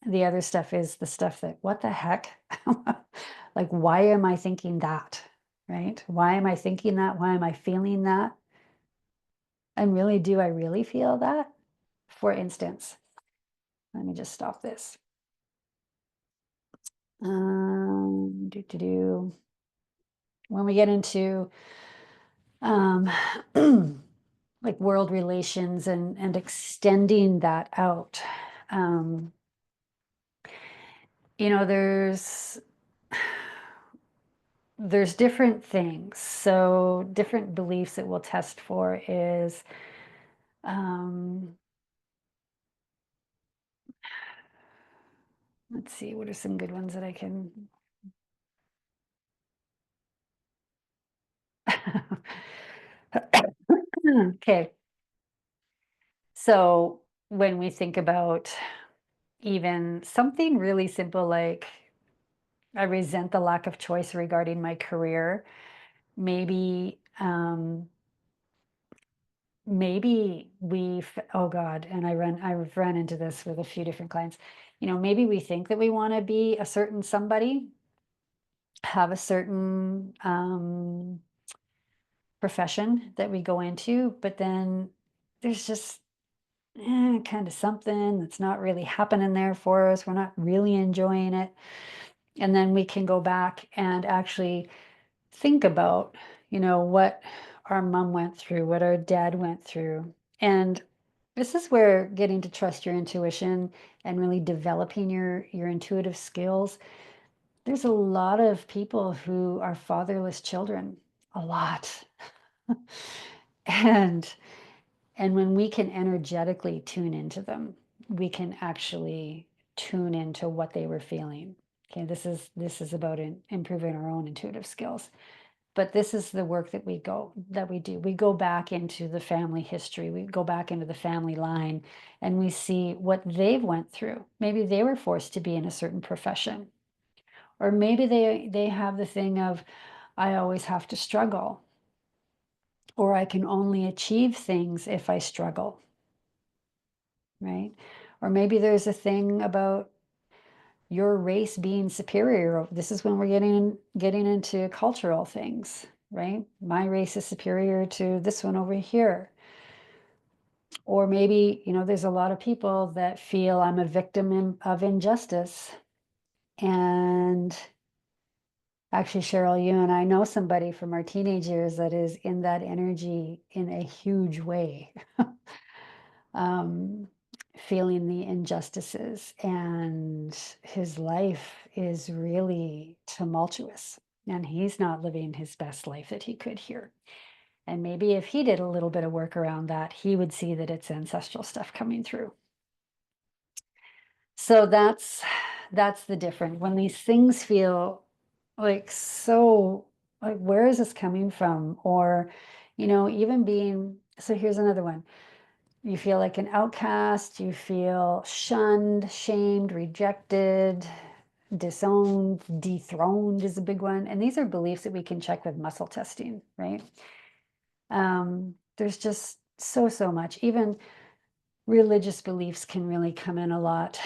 The other stuff is the stuff that, what the heck? Like, why am I thinking that? Right? Why am I thinking that? Why am I feeling that? And really, do I really feel that? For instance, let me just stop this. When we get into like world relations and extending that out, there's different things. So different beliefs that we'll test for is let's see, what are some good ones that I can okay. So when we think about even something really simple like I resent the lack of choice regarding my career, maybe maybe oh God, and I've run into this with a few different clients. Maybe we think that we want to be a certain somebody, have a certain profession that we go into, but then there's just kind of something that's not really happening there for us. We're not really enjoying it. And then we can go back and actually think about, what our mom went through, what our dad went through. And this is where getting to trust your intuition and really developing your intuitive skills. There's a lot of people who are fatherless children, a lot. and And when we can energetically tune into them, we can actually tune into what they were feeling. Okay, this is about improving our own intuitive skills. But this is the work that we do. We go back into the family history. We go back into the family line, and we see what they've went through. Maybe they were forced to be in a certain profession, or maybe they have the thing of, I always have to struggle, or I can only achieve things if I struggle, right? Or maybe there's a thing about your race being superior. This is when we're getting into cultural things, right? My race is superior to this one over here. Or maybe, there's a lot of people that feel I'm a victim of injustice. And actually, Cheryl, you and I know somebody from our teenage years that is in that energy in a huge way. um, Feeling the injustices, and his life is really tumultuous, and he's not living his best life that he could here. And maybe if he did a little bit of work around that, he would see that it's ancestral stuff coming through. So that's the difference. When these things feel like, so like, where is this coming from? Or, even being, so here's another one. You feel like an outcast, you feel shunned, shamed, rejected, disowned, dethroned is a big one. And these are beliefs that we can check with muscle testing, right? There's just so much. Even religious beliefs can really come in a lot.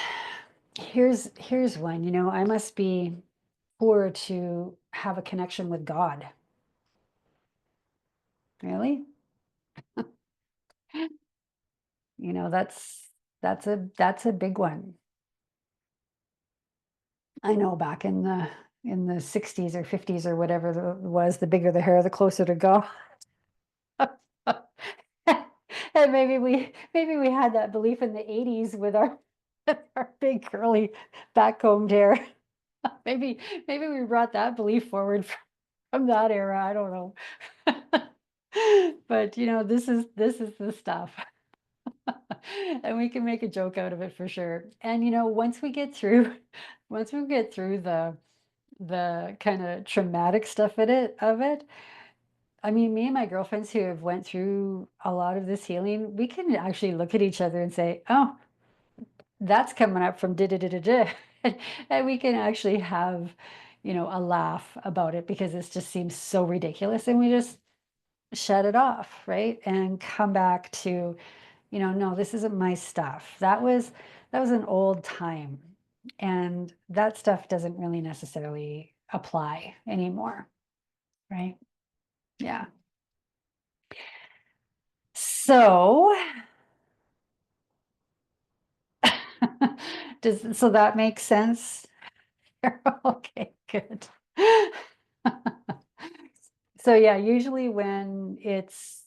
Here's one, I must be poor to have a connection with God. Really? That's a big one. I know back in the 60s or 50s or whatever it was, the bigger the hair, the closer to God. And maybe we had that belief in the 80s with our our big curly backcombed hair. Maybe we brought that belief forward from that era. I don't know. But this is the stuff. And we can make a joke out of it for sure. And once we get through the kind of traumatic stuff of it, I mean, me and my girlfriends who have went through a lot of this healing, we can actually look at each other and say, oh, that's coming up from da da da da da. And we can actually have, a laugh about it because this just seems so ridiculous. And we just shut it off, right? And come back to, no, this isn't my stuff. That was an old time. And that stuff doesn't really necessarily apply anymore, right? Yeah. So, so that makes sense? Okay, good. So yeah, usually when it's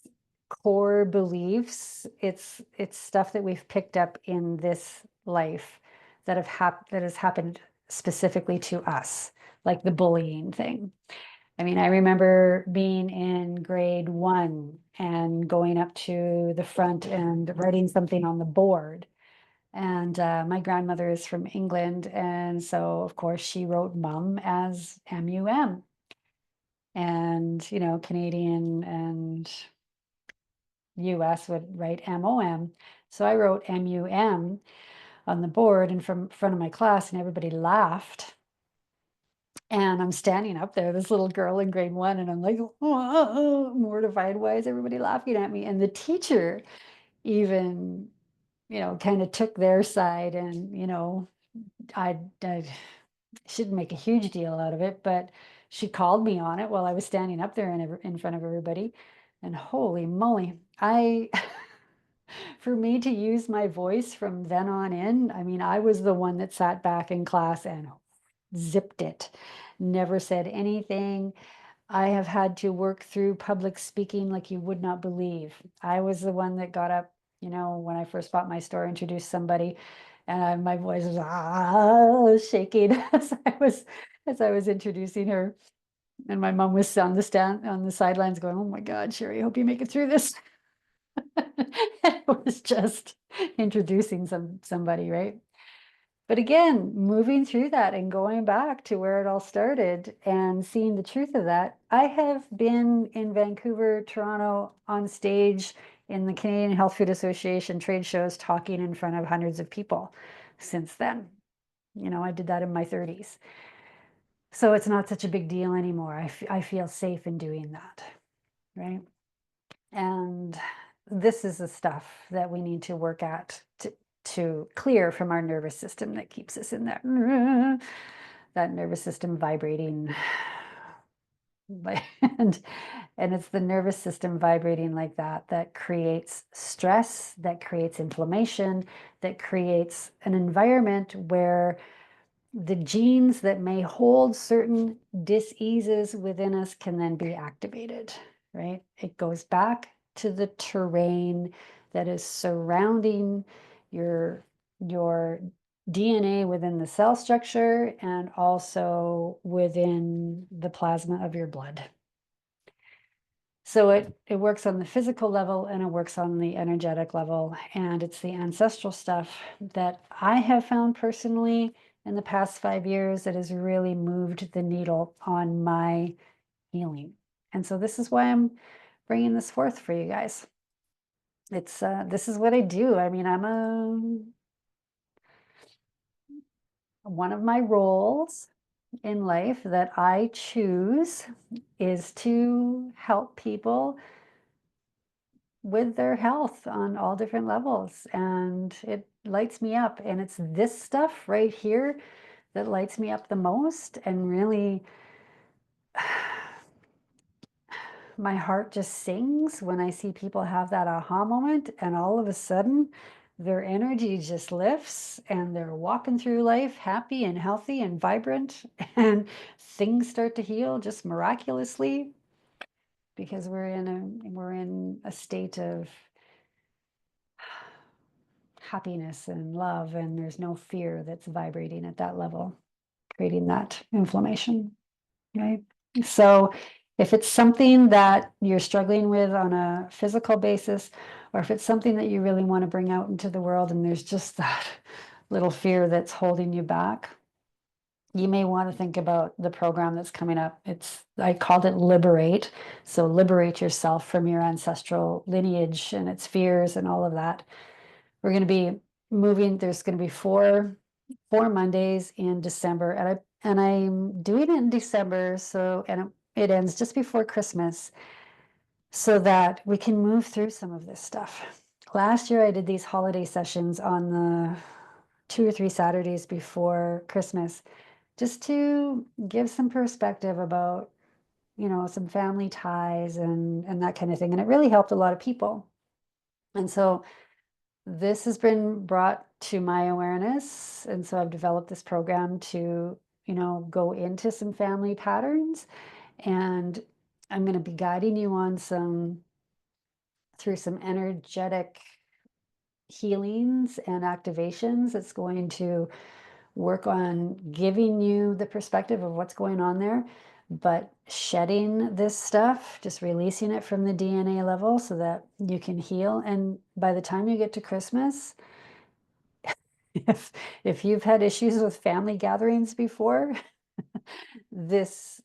core beliefs, it's stuff that we've picked up in this life that has happened specifically to us, like the bullying thing. I mean, I remember being in grade 1 and going up to the front and writing something on the board. And my grandmother is from England, and so of course she wrote mum as MUM. And Canadian and US would write MOM. So I wrote MUM on the board in front of my class, and everybody laughed. And I'm standing up there, this little girl in grade 1, and I'm like, oh, mortified. Why is everybody laughing at me? And the teacher even, kind of took their side, and I shouldn't make a huge deal out of it, but she called me on it while I was standing up there in front of everybody. And holy moly, for me to use my voice from then on in, I mean, I was the one that sat back in class and zipped it, never said anything. I have had to work through public speaking like you would not believe. I was the one that got up, when I first bought my store, introduced somebody, and my voice was shaking as I was introducing her. And my mom was on the sidelines going, "Oh my God, Sherry, I hope you make it through this." It was just introducing somebody, right? But again, moving through that and going back to where it all started and seeing the truth of that, I have been in Vancouver, Toronto on stage in the Canadian Health Food Association trade shows talking in front of hundreds of people since then. I did that in my 30s. So it's not such a big deal anymore. I feel safe in doing that, right? And this is the stuff that we need to work at to clear from our nervous system that keeps us in that nervous system vibrating. and and it's the nervous system vibrating like that creates stress, that creates inflammation, that creates an environment where the genes that may hold certain diseases within us can then be activated, right? It goes back to the terrain that is surrounding your DNA within the cell structure and also within the plasma of your blood. So it works on the physical level and it works on the energetic level. And it's the ancestral stuff that I have found personally in the past 5 years that has really moved the needle on my healing. And so this is why I'm bringing this forth for you guys. This is what I do. I mean, one of my roles in life that I choose is to help people with their health on all different levels. And it lights me up. And it's this stuff right here that lights me up the most. And really, my heart just sings when I see people have that aha moment. And all of a sudden, their energy just lifts and they're walking through life happy and healthy and vibrant. And things start to heal just miraculously because we're in a state of happiness and love, and there's no fear that's vibrating at that level, creating that inflammation, right? So if it's something that you're struggling with on a physical basis, or if it's something that you really want to bring out into the world and there's just that little fear that's holding you back, you may want to think about the program that's coming up. I called it Liberate. So liberate yourself from your ancestral lineage and its fears and all of that. We're going to be moving. There's going to be four Mondays in December, and I'm doing it in December. So, and it ends just before Christmas, so that we can move through some of this stuff. Last year, I did these holiday sessions on the 2 or 3 Saturdays before Christmas, just to give some perspective about, some family ties and that kind of thing. And it really helped a lot of people. And so this has been brought to my awareness. And so I've developed this program to, go into some family patterns. And I'm going to be guiding you on through some energetic healings and activations. It's going to work on giving you the perspective of what's going on there, but shedding this stuff, just releasing it from the DNA level so that you can heal. And by the time you get to Christmas, if you've had issues with family gatherings before, this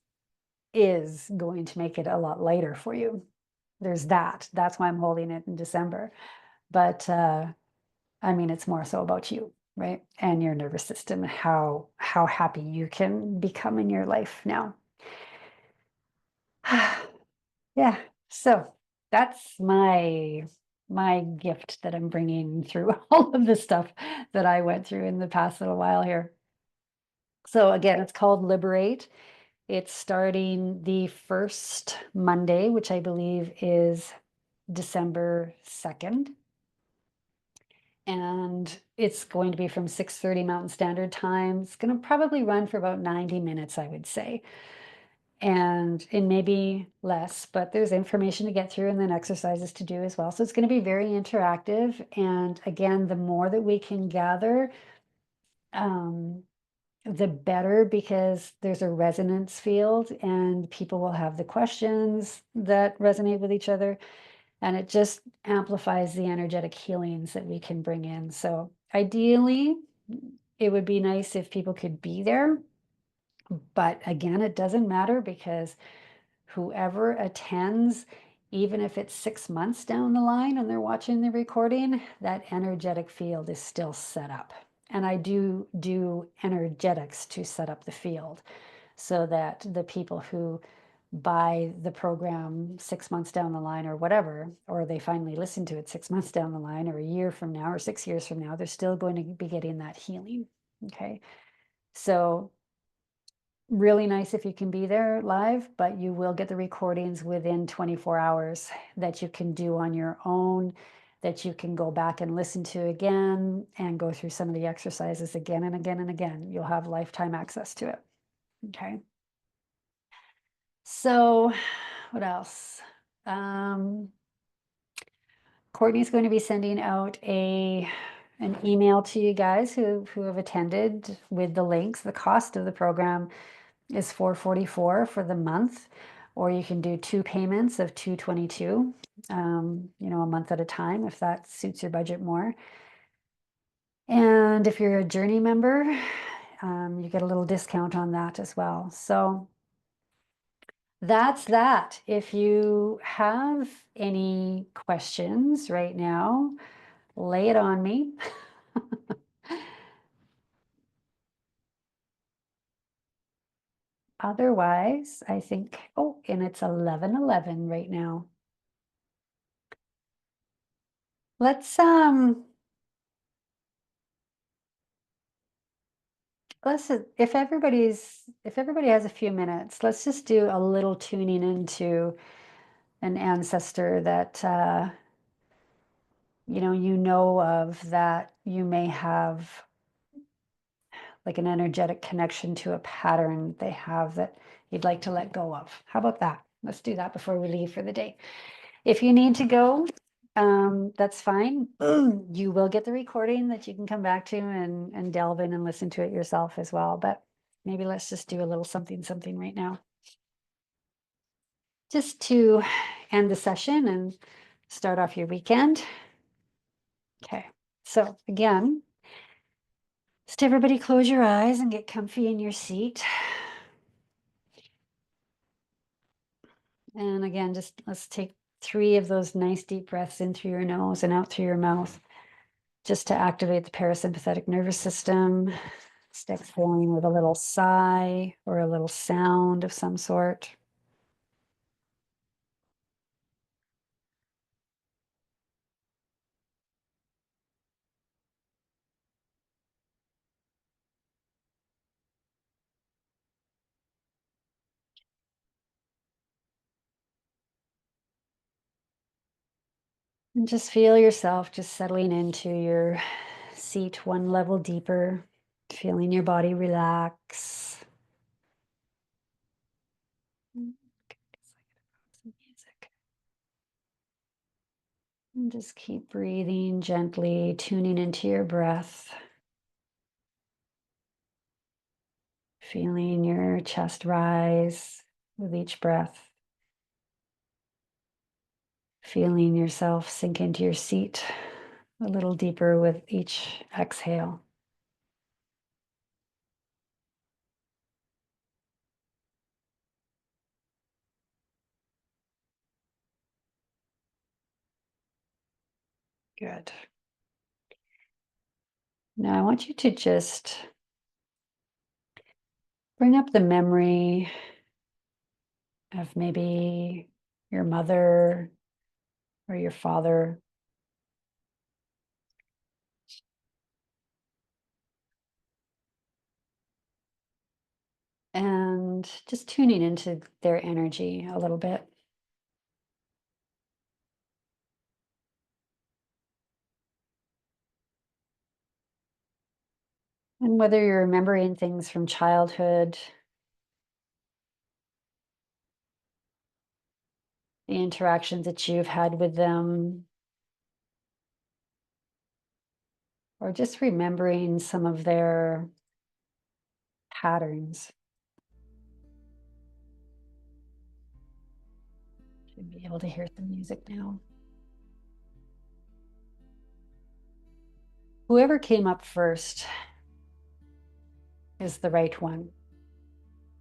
is going to make it a lot lighter for you. There's that. That's why I'm holding it in December. But I mean, it's more so about you, right? And your nervous system, how happy you can become in your life now. Yeah. So that's my gift that I'm bringing through all of the stuff that I went through in the past little while here. So again, it's called Liberate. It's starting the first Monday, which I believe is December 2nd. And it's going to be from 6:30 Mountain Standard Time. It's going to probably run for about 90 minutes, I would say. And it may be less, but there's information to get through and then exercises to do as well. So it's going to be very interactive. And again, the more that we can gather, the better, because there's a resonance field and people will have the questions that resonate with each other. and it just amplifies the energetic healings that we can bring in. So ideally, it would be nice if people could be there. But again, it doesn't matter because whoever attends, even if it's 6 months down the line and they're watching the recording, that energetic field is still set up. And I do energetics to set up the field so that the people who buy the program 6 months down the line or whatever, or they finally listen to it 6 months down the line or a year from now or 6 years from now, they're still going to be getting that healing. Okay. So really nice if you can be there live, but you will get the recordings within 24 hours that you can do on your own, that you can go back and listen to again and go through some of the exercises again and again and again. You'll have lifetime access to it. Okay. So what else? Courtney's going to be sending out an email to you guys who have attended with the links. The cost of the program is $444 for the month, or you can do 2 payments of $222, a month at a time if that suits your budget more. And if you're a Journey member, you get a little discount on that as well. So that's that. If you have any questions right now, lay it on me. Otherwise, I think, oh, and it's 11:11 right now. Let's if everybody has a few minutes, let's just do a little tuning into an ancestor that you know of, that you may have like an energetic connection to a pattern they have that you'd like to let go of. How about that? Let's do that before we leave for the day. If you need to go, that's fine. You will get the recording that you can come back to and delve in and listen to it yourself as well. But maybe let's just do a little something right now, just to end the session and start off your weekend. Okay, so again, just everybody close your eyes and get comfy in your seat. And again, just let's take 3 of those nice deep breaths in through your nose and out through your mouth, just to activate the parasympathetic nervous system. Just exhaling with a little sigh or a little sound of some sort. And just feel yourself just settling into your seat one level deeper, feeling your body relax. And just keep breathing gently, tuning into your breath. Feeling your chest rise with each breath. Feeling yourself sink into your seat a little deeper with each exhale. Good. Now I want you to just bring up the memory of maybe your mother or your father. And just tuning into their energy a little bit. And whether you're remembering things from childhood, the interactions that you've had with them, or just remembering some of their patterns. Should be able to hear some music now. Whoever came up first is the right one.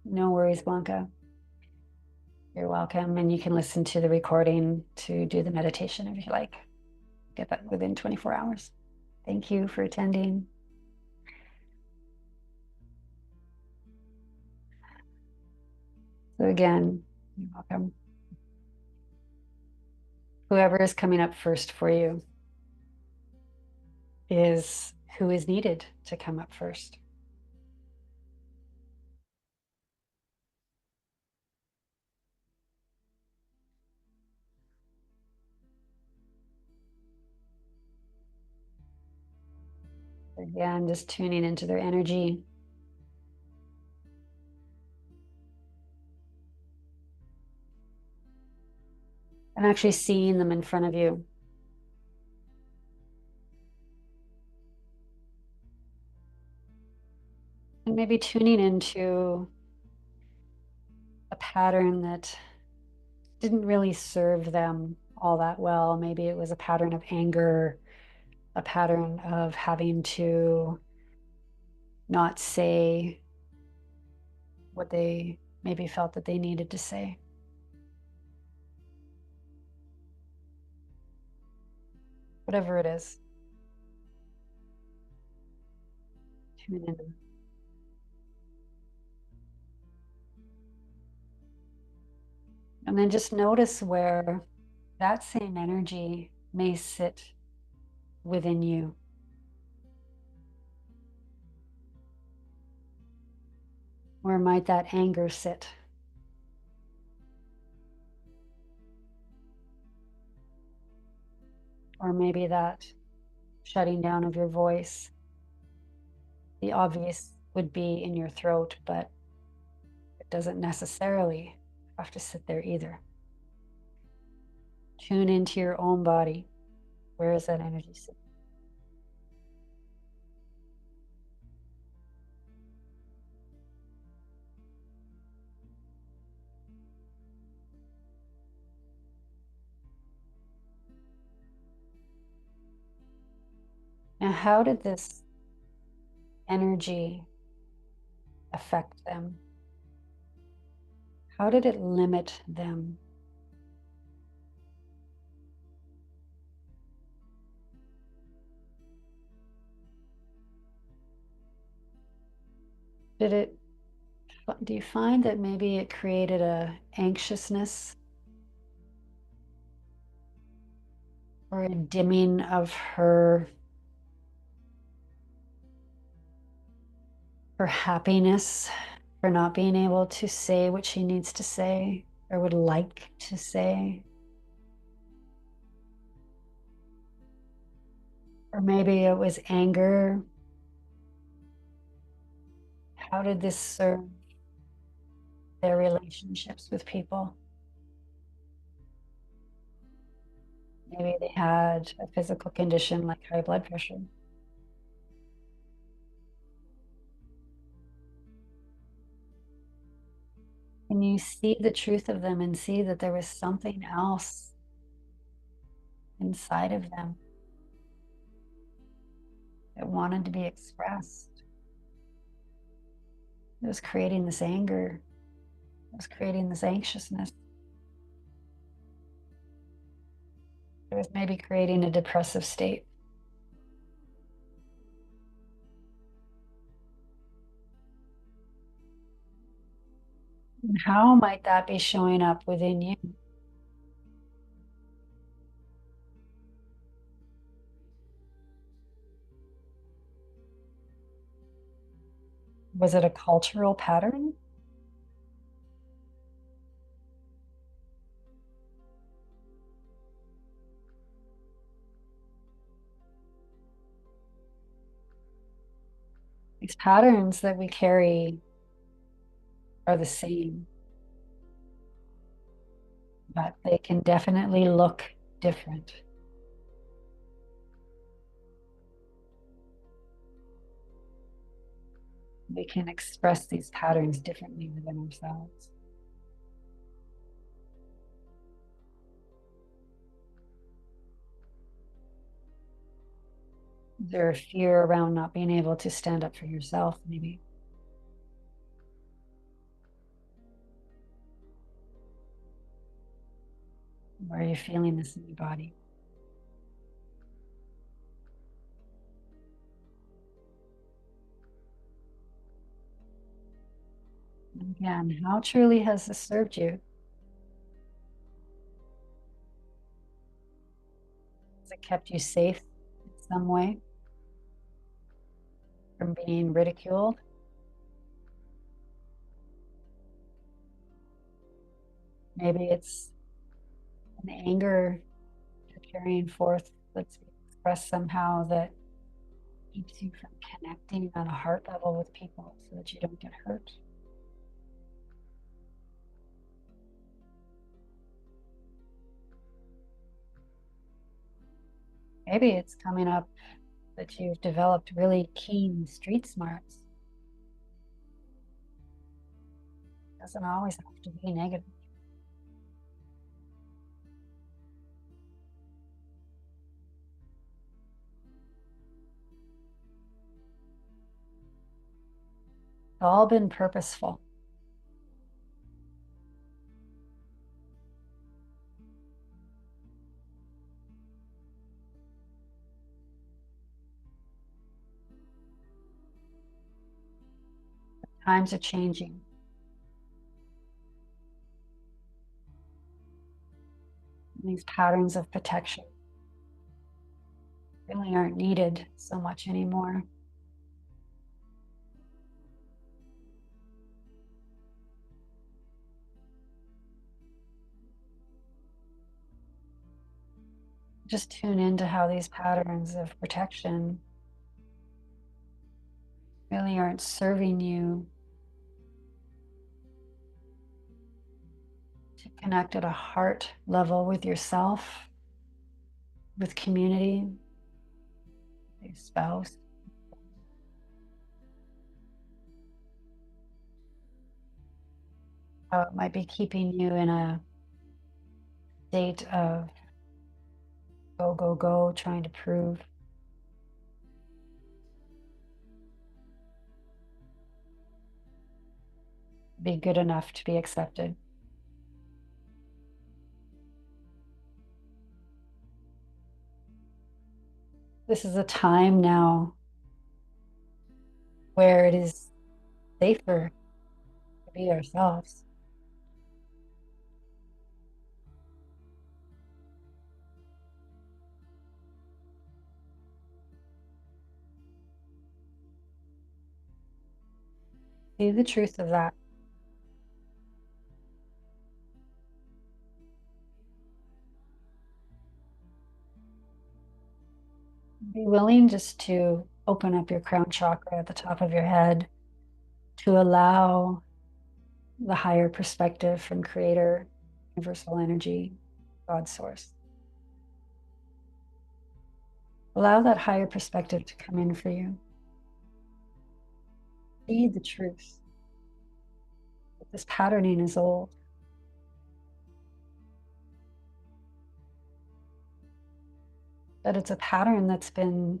No worries, Blanca. You're welcome. And you can listen to the recording to do the meditation if you like. Get that within 24 hours. Thank you for attending. So again, you're welcome. Whoever is coming up first for you is who is needed to come up first. Again, just tuning into their energy. And actually seeing them in front of you. And maybe tuning into a pattern that didn't really serve them all that well. Maybe it was a pattern of anger, a pattern of having to not say what they maybe felt that they needed to say. Whatever it is. Tune in. And then just notice where that same energy may sit within you. Where might that anger sit? Or maybe that shutting down of your voice. The obvious would be in your throat, but it doesn't necessarily have to sit there either. Tune into your own body. Where is that energy sitting? Now, how did this energy affect them? How did it limit them? Did it, do you find that maybe it created a anxiousness or a dimming of her happiness for not being able to say what she needs to say or would like to say? Or maybe it was anger. How did this serve their relationships with people? Maybe they had a physical condition like high blood pressure. And you see the truth of them and see that there was something else inside of them that wanted to be expressed. It was creating this anger. It was creating this anxiousness. It was maybe creating a depressive state. And how might that be showing up within you? Was it a cultural pattern? These patterns that we carry are the same, but they can definitely look different. We can express these patterns differently within ourselves. Is there a fear around not being able to stand up for yourself, maybe? Where are you feeling this in your body? And again, how truly has this served you? Has it kept you safe in some way from being ridiculed? Maybe it's an anger you're carrying forth that's being expressed somehow that keeps you from connecting on a heart level with people so that you don't get hurt. Maybe it's coming up that you've developed really keen street smarts. It doesn't always have to be negative. It's all been purposeful. Times are changing. These patterns of protection really aren't needed so much anymore. Just tune into how these patterns of protection really aren't serving you to connect at a heart level with yourself, with community, with your spouse. How it might be keeping you in a state of go, go, go, trying to prove, be good enough to be accepted. This is a time now where it is safer to be ourselves. See the truth of that. Be willing just to open up your crown chakra at the top of your head to allow the higher perspective from Creator, universal energy, God source. Allow that higher perspective to come in for you. See the truth. That this patterning is old. That it's a pattern that's been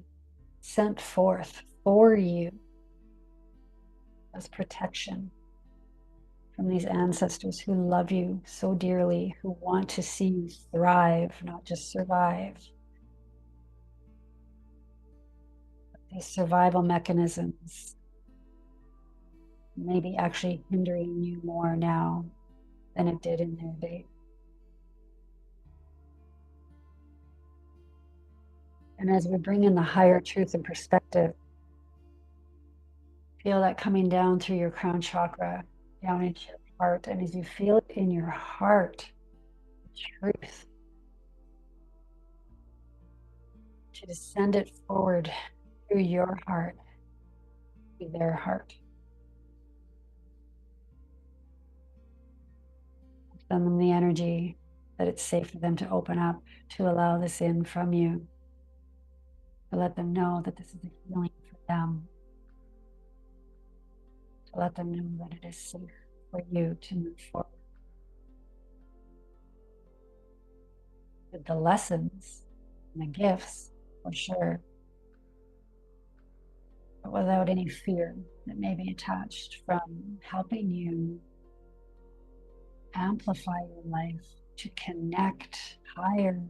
sent forth for you as protection from these ancestors who love you so dearly, who want to see you thrive, not just survive. These survival mechanisms may be actually hindering you more now than it did in their day. And as we bring in the higher truth and perspective, feel that coming down through your crown chakra, down into your heart. And as you feel it in your heart, the truth, to descend it forward through your heart to their heart. Send them the energy that it's safe for them to open up, to allow this in from you, to let them know that this is a healing for them, to let them know that it is safe for you to move forward with the lessons and the gifts, for sure, but without any fear that may be attached, from helping you amplify your life to connect higher,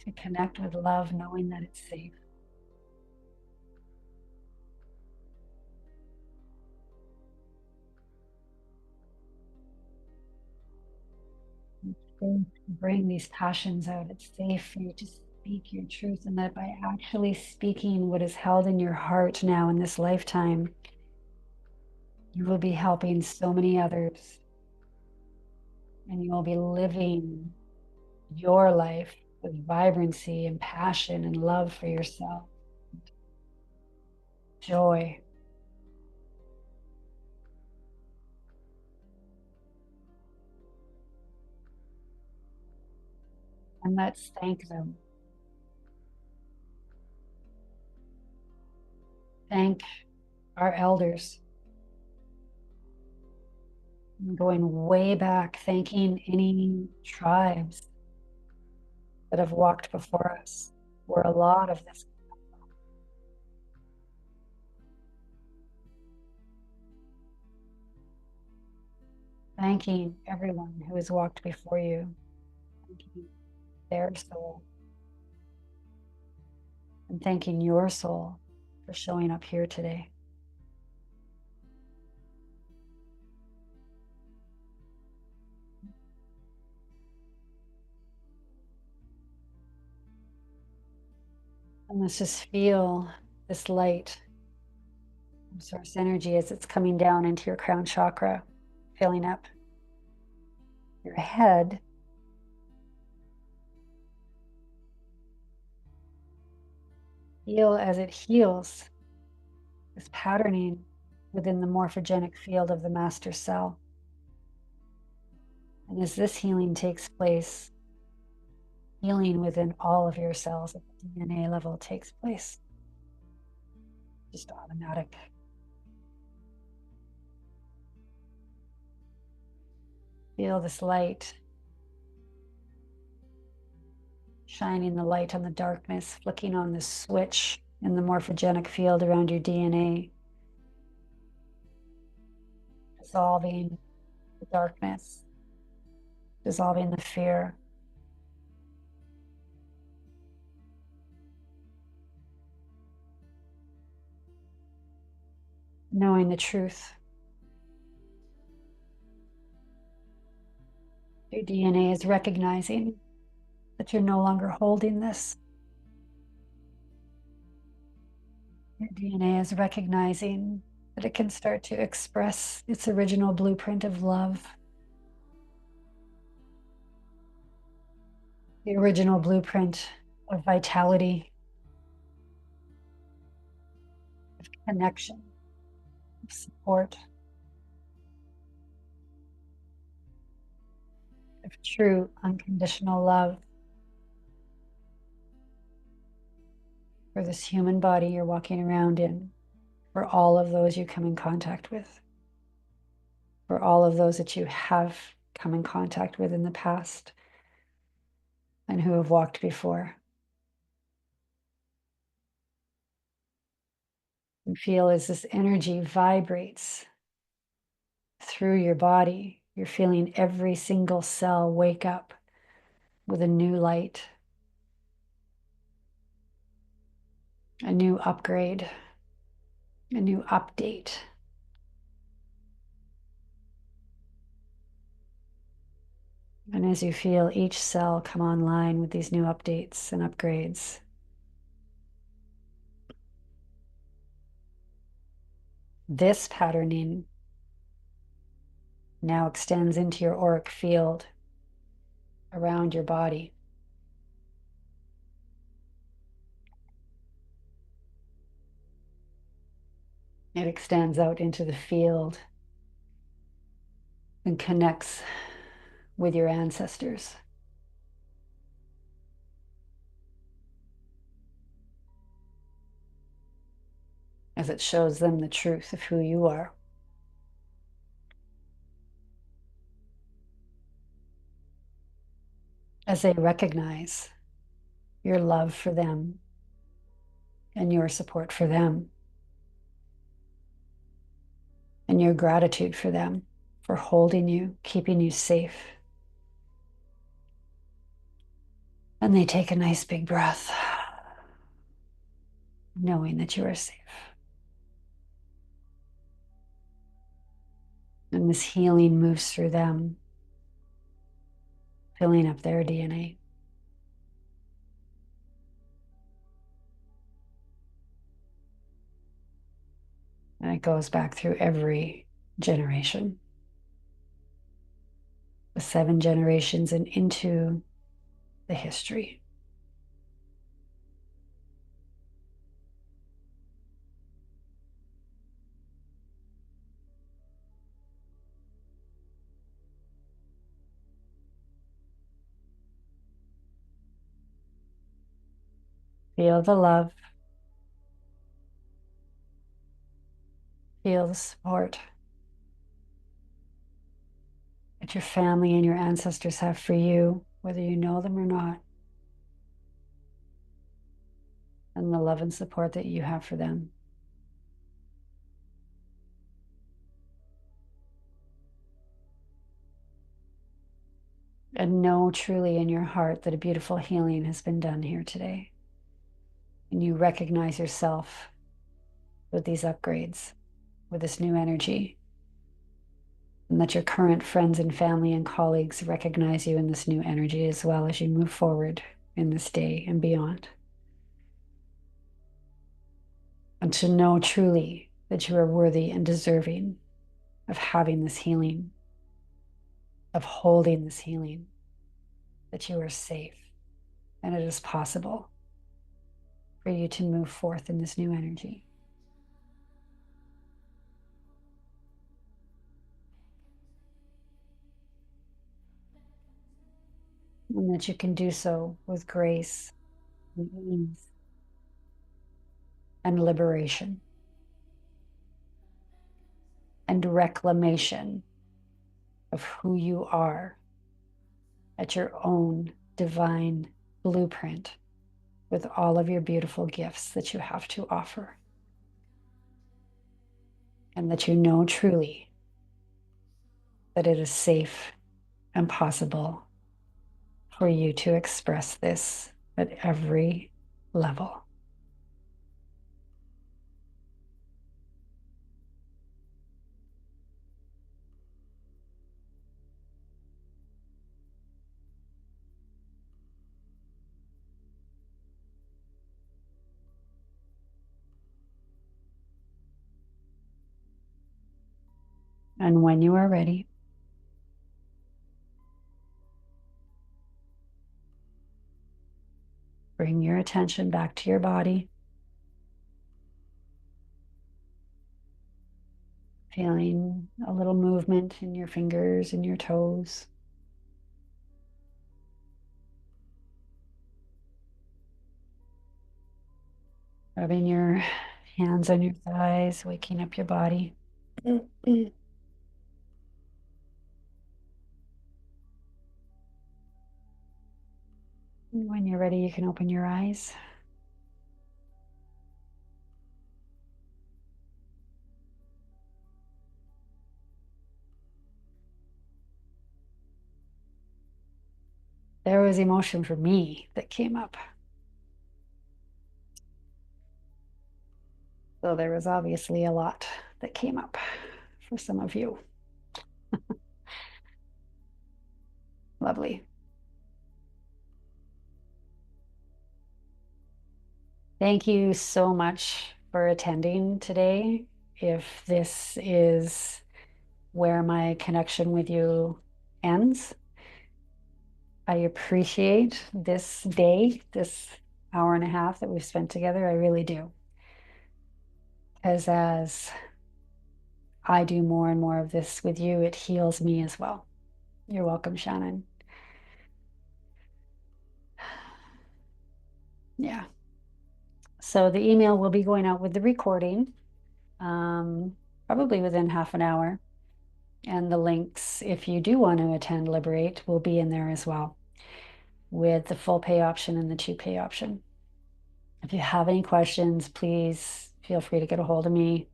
to connect with love, knowing that it's safe. It's safe to bring these passions out. It's safe for you to speak your truth, and that by actually speaking what is held in your heart now in this lifetime, you will be helping so many others, and you will be living your life with vibrancy and passion and love for yourself, joy. And let's thank them. Thank our elders, going way back, thanking any tribes that have walked before us, where a lot of this, thanking everyone who has walked before you, thanking their soul, and thanking your soul for showing up here today. And let's just feel this light, source energy, as it's coming down into your crown chakra, filling up your head. Feel as it heals this patterning within the morphogenic field of the master cell. And as this healing takes place, healing within all of your cells at the DNA level takes place. Just automatic. Feel this light, shining the light on the darkness, flicking on the switch in the morphogenic field around your DNA, dissolving the darkness, dissolving the fear. Knowing the truth. Your DNA is recognizing that you're no longer holding this. Your DNA is recognizing that it can start to express its original blueprint of love, the original blueprint of vitality, of connection, of support, of true unconditional love for this human body you're walking around in, for all of those you come in contact with, for all of those that you have come in contact with in the past and who have walked before. And feel as this energy vibrates through your body, you're feeling every single cell wake up with a new light, a new upgrade, a new update. And as you feel each cell come online with these new updates and upgrades, this patterning now extends into your auric field around your body. It extends out into the field and connects with your ancestors as it shows them the truth of who you are. As they recognize your love for them, and your support for them and your gratitude for them for holding you, keeping you safe. And they take a nice big breath, knowing that you are safe. And this healing moves through them, filling up their DNA. And it goes back through every generation, the 7 generations and into the history. Feel the love, feel the support that your family and your ancestors have for you, whether you know them or not, and the love and support that you have for them. And know truly in your heart that a beautiful healing has been done here today. And you recognize yourself with these upgrades, with this new energy, and that your current friends and family and colleagues recognize you in this new energy as well as you move forward in this day and beyond. And to know truly that you are worthy and deserving of having this healing, of holding this healing, that you are safe and it is possible for you to move forth in this new energy. And that you can do so with grace and ease and liberation and reclamation of who you are at your own divine blueprint with all of your beautiful gifts that you have to offer. And that you know truly that it is safe and possible for you to express this at every level. And when you are ready, bring your attention back to your body, feeling a little movement in your fingers and your toes. Rubbing your hands on your thighs, waking up your body. When you're ready, you can open your eyes. There was emotion for me that came up. So there was obviously a lot that came up for some of you. Lovely. Thank you so much for attending today. If this is where my connection with you ends, I appreciate this day, this hour and a half that we've spent together. I really do. Because as I do more and more of this with you, it heals me as well. You're welcome, Shannon. Yeah. So the email will be going out with the recording, probably within half an hour. And the links, if you do want to attend Liberate, will be in there as well, with the full pay option and the 2 pay option. If you have any questions, please feel free to get a hold of me.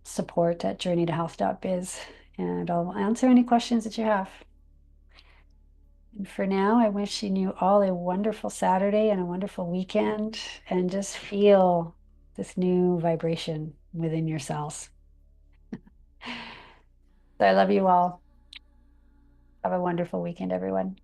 Support at journeytohealth.biz, and I'll answer any questions that you have. And for now, I'm wishing you all a wonderful Saturday and a wonderful weekend, and just feel this new vibration within your cells. So I love you all. Have a wonderful weekend, everyone.